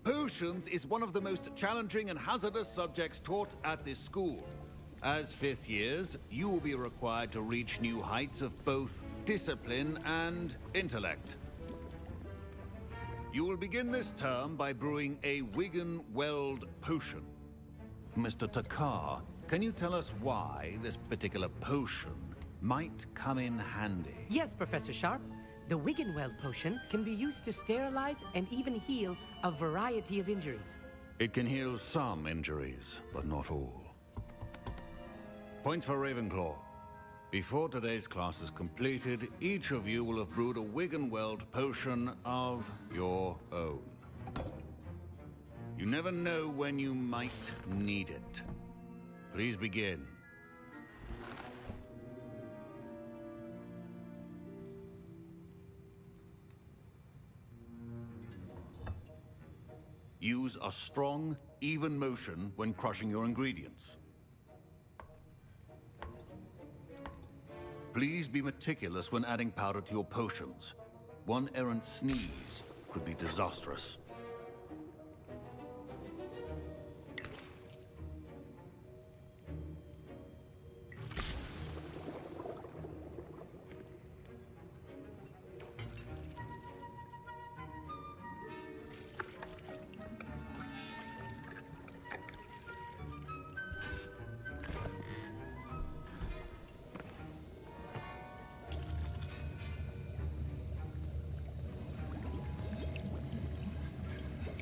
Potions is one of the most challenging and hazardous subjects taught at this school. As fifth years, you will be required to reach new heights of both discipline and intellect. You will begin this term by brewing a Wigan Weld potion. Mr. Takar, can you tell us why this particular potion might come in handy? Yes, Professor Sharp. The Wiggenweld potion can be used to sterilize and even heal a variety of injuries. It can heal some injuries, but not all. Points for Ravenclaw. Before today's class is completed, each of you will have brewed a Wiggenweld potion of your own. You never know when you might need it. Please begin. Use a strong, even motion when crushing your ingredients. Please be meticulous when adding powder to your potions. One errant sneeze could be disastrous.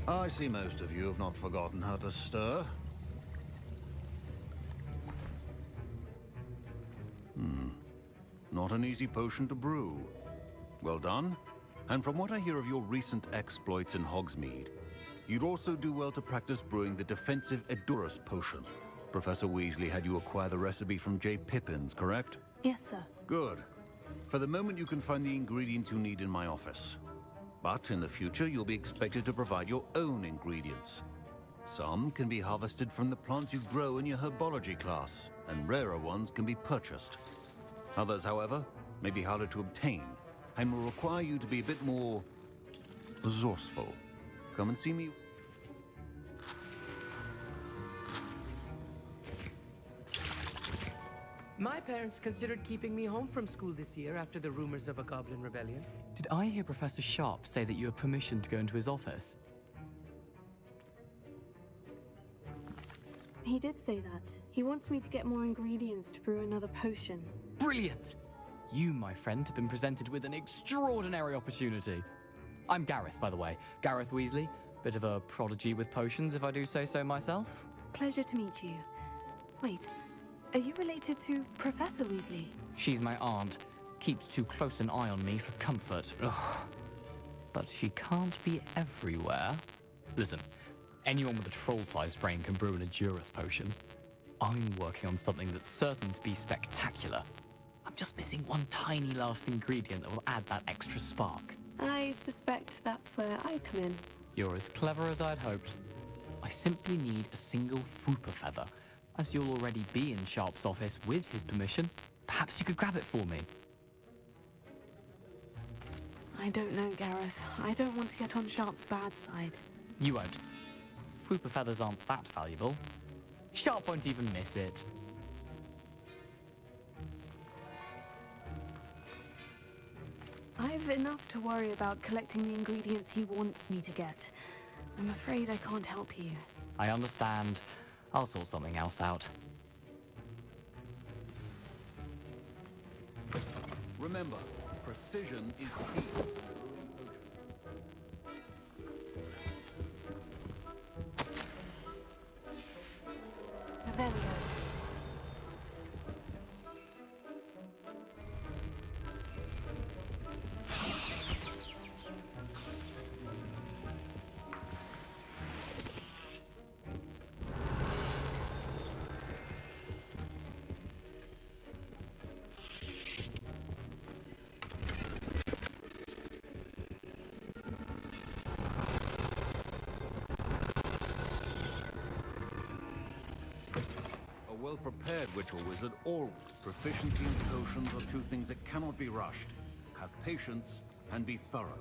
I see most of you have not forgotten how to stir. Not an easy potion to brew. Well done. And from what I hear of your recent exploits in Hogsmeade, you'd also do well to practice brewing the defensive Edurus potion. Professor Weasley had you acquire the recipe from J. Pippins, correct? Yes, sir. Good. For the moment, you can find the ingredients you need in my office. But in the future, you'll be expected to provide your own ingredients. Some can be harvested from the plants you grow in your herbology class, and rarer ones can be purchased. Others, however, may be harder to obtain, and will require you to be a bit more resourceful. Come and see me. My parents considered keeping me home from school this year after the rumors of a goblin rebellion. Did I hear Professor Sharp say that you have permission to go into his office? He did say that. He wants me to get more ingredients to brew another potion. Brilliant! You, my friend, have been presented with an extraordinary opportunity. I'm Gareth, by the way. Gareth Weasley. Bit of a prodigy with potions, if I do say so myself. Pleasure to meet you. Wait, are you related to Professor Weasley? She's my aunt. Keeps too close an eye on me for comfort. Ugh. But she can't be everywhere. Listen, anyone with a troll-sized brain can brew an Edurus potion. I'm working on something that's certain to be spectacular. I'm just missing one tiny last ingredient that will add that extra spark. I suspect that's where I come in. You're as clever as I'd hoped. I simply need a single Fooper feather. As you'll already be in Sharp's office with his permission, perhaps you could grab it for me. I don't know, Gareth. I don't want to get on Sharp's bad side. You won't. Fooper feathers aren't that valuable. Sharp won't even miss it. I've enough to worry about collecting the ingredients he wants me to get. I'm afraid I can't help you. I understand. I'll sort something else out. Remember, precision is key. There we go. A well-prepared witch or wizard, or proficiency in potions are two things that cannot be rushed. Have patience and be thorough.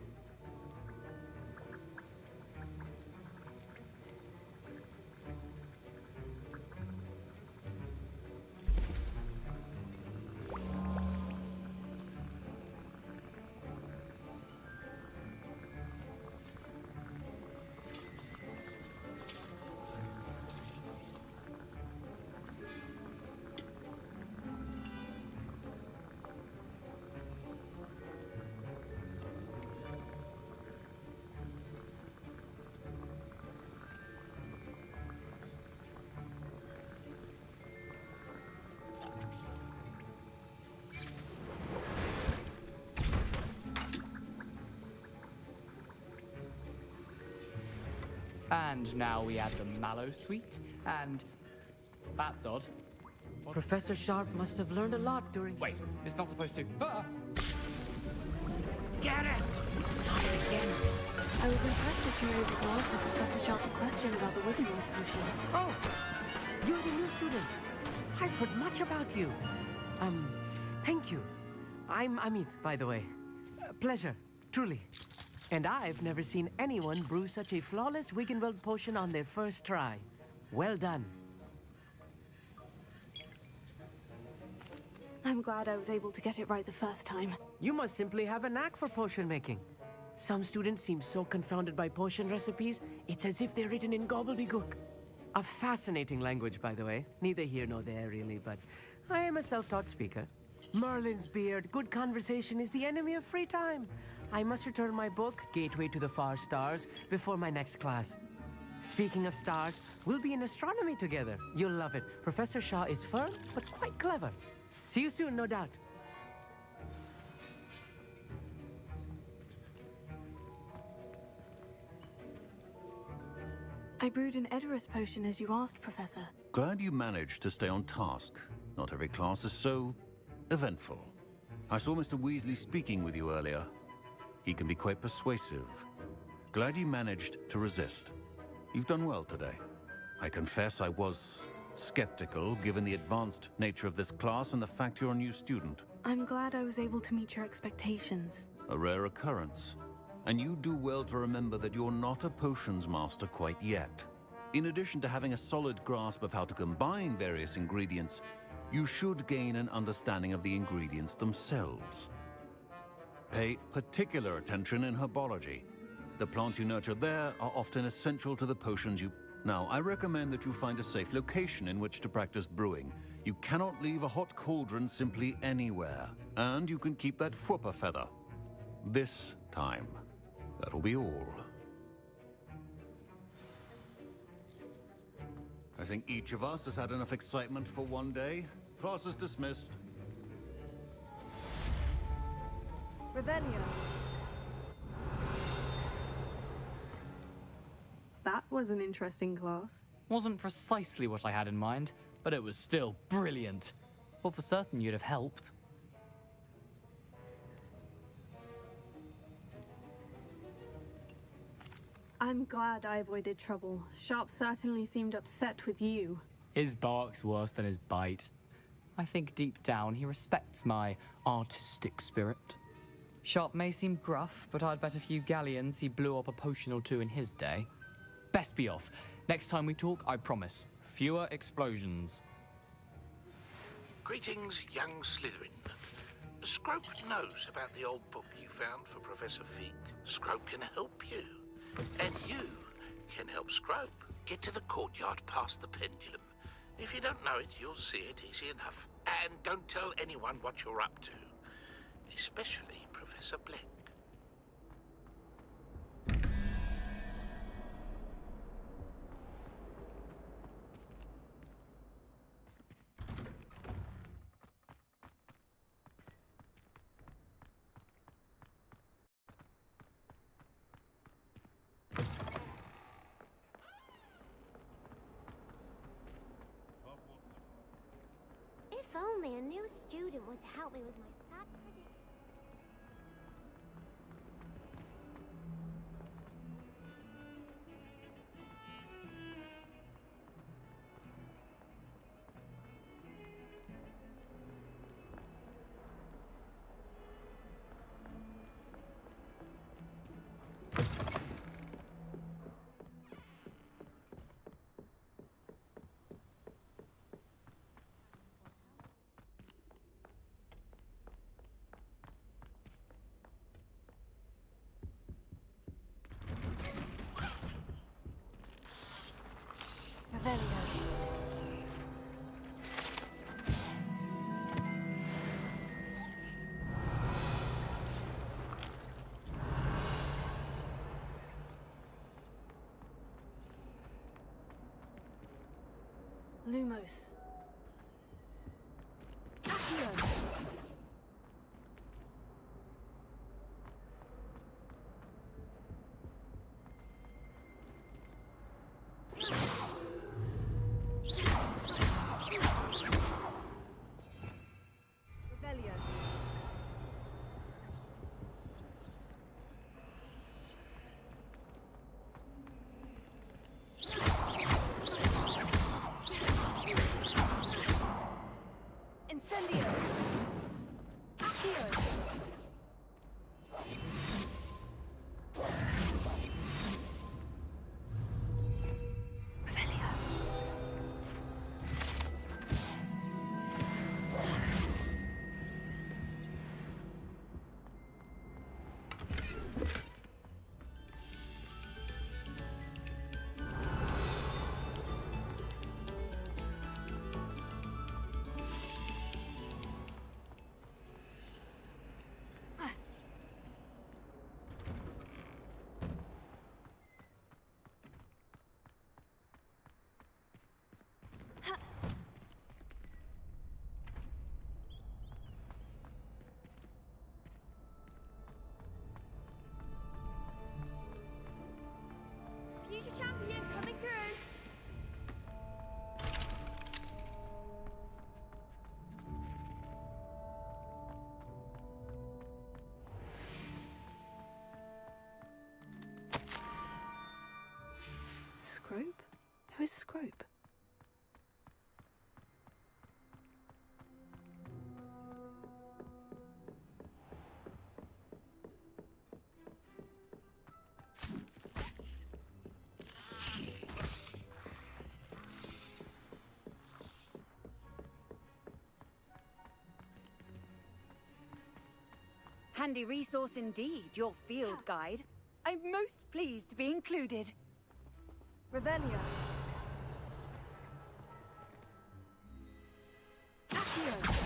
And now we add the mallow sweet, and that's odd. Professor Sharp must have learned a lot during... Wait, it's not supposed to... Get it! I was impressed that you were able to answer Professor Sharp's question about the Wiggenweld potion. Oh, you're the new student. I've heard much about you. Thank you. I'm Amit, by the way. Pleasure, truly. And I've never seen anyone brew such a flawless Wiggenweld potion on their first try. Well done. I'm glad I was able to get it right the first time. You must simply have a knack for potion making. Some students seem so confounded by potion recipes, it's as if they're written in gobbledygook. A fascinating language, by the way. Neither here nor there, really, but I am a self-taught speaker. Merlin's beard, good conversation is the enemy of free time. I must return my book, Gateway to the Far Stars, before my next class. Speaking of stars, we'll be in astronomy together. You'll love it. Professor Shah is firm, but quite clever. See you soon, no doubt. I brewed an Edorus potion as you asked, Professor. Glad you managed to stay on task. Not every class is so eventful. I saw Mr. Weasley speaking with you earlier. He can be quite persuasive. Glad you managed to resist. You've done well today. I confess I was skeptical, given the advanced nature of this class and the fact you're a new student. I'm glad I was able to meet your expectations. A rare occurrence. And you do well to remember that you're not a potions master quite yet. In addition to having a solid grasp of how to combine various ingredients, you should gain an understanding of the ingredients themselves. Pay particular attention in herbology. The plants you nurture there are often essential to the potions you... Now, I recommend that you find a safe location in which to practice brewing. You cannot leave a hot cauldron simply anywhere. And you can keep that Fwooper feather. This time. That'll be all. I think each of us has had enough excitement for one day. Class is dismissed. Revelio. That was an interesting class. Wasn't precisely what I had in mind, but it was still brilliant. Well, for certain you'd have helped. I'm glad I avoided trouble. Sharp certainly seemed upset with you. His bark's worse than his bite. I think deep down he respects my artistic spirit. Sharp may seem gruff, but I'd bet a few galleons he blew up a potion or two in his day. Best be off. Next time we talk, I promise, fewer explosions. Greetings, young Slytherin. Scrope knows about the old book you found for Professor Fig. Scrope can help you. And you can help Scrope get to the courtyard past the pendulum. If you don't know it, you'll see it easy enough. And don't tell anyone what you're up to. Especially Professor Black. If only a new student were to help me with my sad predicament. Lumos. Accio. is Scrope. Handy resource indeed, your field guide. I'm most pleased to be included. Revelio. Accio.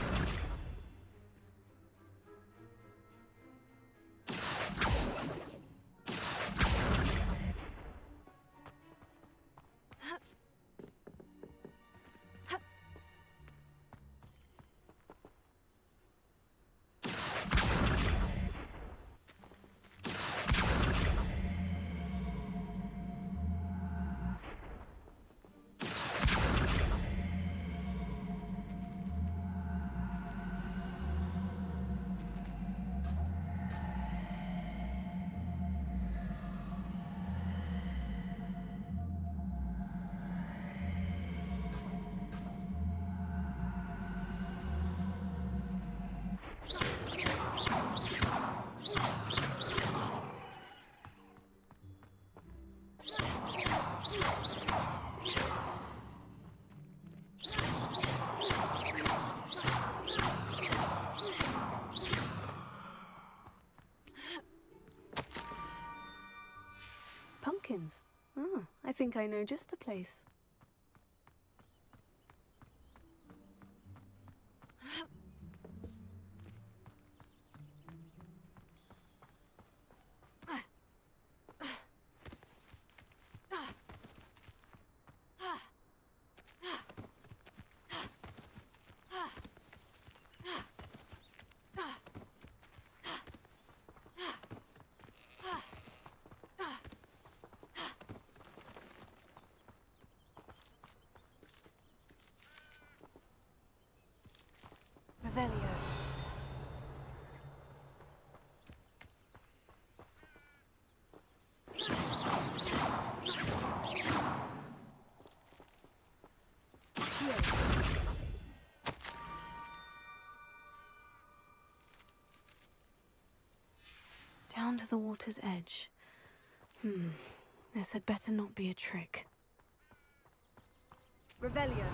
Pumpkins. Ah, I think I know just the place. Revelio. Down to the water's edge. This had better not be a trick. Revelio.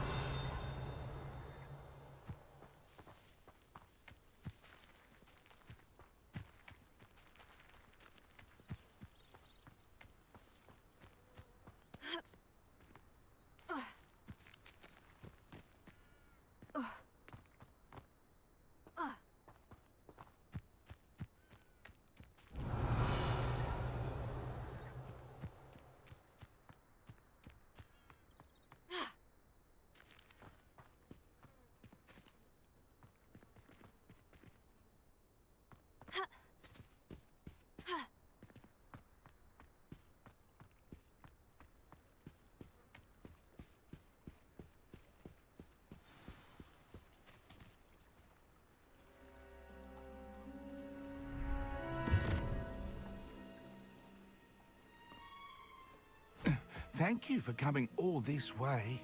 Thank you for coming all this way.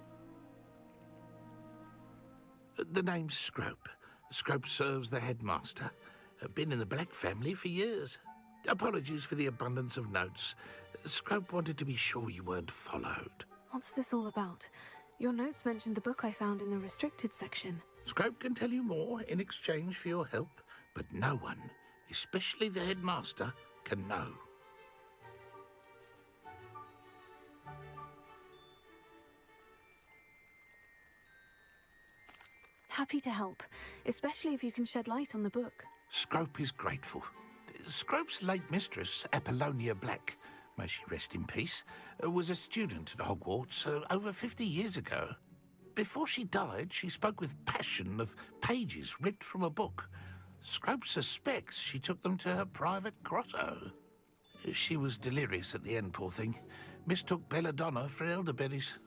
The name's Scrope. Scrope serves the headmaster. Been in the Black family for years. Apologies for the abundance of notes. Scrope wanted to be sure you weren't followed. What's this all about? Your notes mentioned the book I found in the restricted section. Scrope can tell you more in exchange for your help, but no one, especially the headmaster, can know. Happy to help, especially if you can shed light on the book. Scrope is grateful. Scrope's late mistress, Apollonia Black, may she rest in peace, was a student at Hogwarts over 50 years ago. Before she died, she spoke with passion of pages ripped from a book. Scrope suspects she took them to her private grotto. She was delirious at the end, poor thing. Mistook belladonna for elderberries.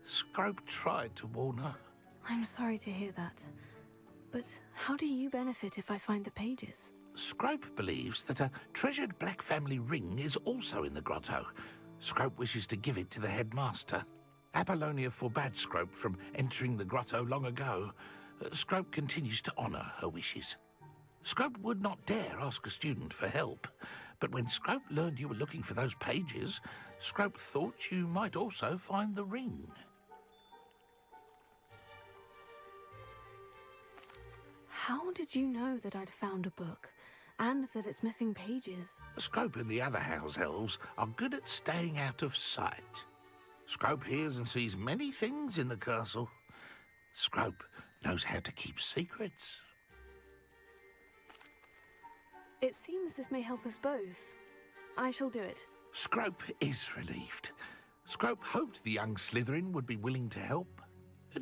Scrope tried to warn her. I'm sorry to hear that. But how do you benefit if I find the pages? Scrope believes that a treasured Black family ring is also in the grotto. Scrope wishes to give it to the headmaster. Apollonia forbade Scrope from entering the grotto long ago. Scrope continues to honour her wishes. Scrope would not dare ask a student for help, but when Scrope learned you were looking for those pages, Scrope thought you might also find the ring. How did you know that I'd found a book, and that it's missing pages? Scrope and the other house elves are good at staying out of sight. Scrope hears and sees many things in the castle. Scrope knows how to keep secrets. It seems this may help us both. I shall do it. Scrope is relieved. Scrope hoped the young Slytherin would be willing to help.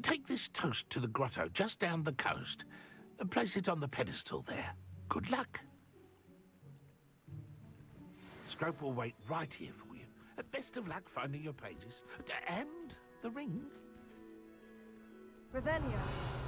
Take this toast to the grotto just down the coast and place it on the pedestal there. Good luck. Scrope will wait right here for you. Best of luck finding your pages. And the ring. Revelio.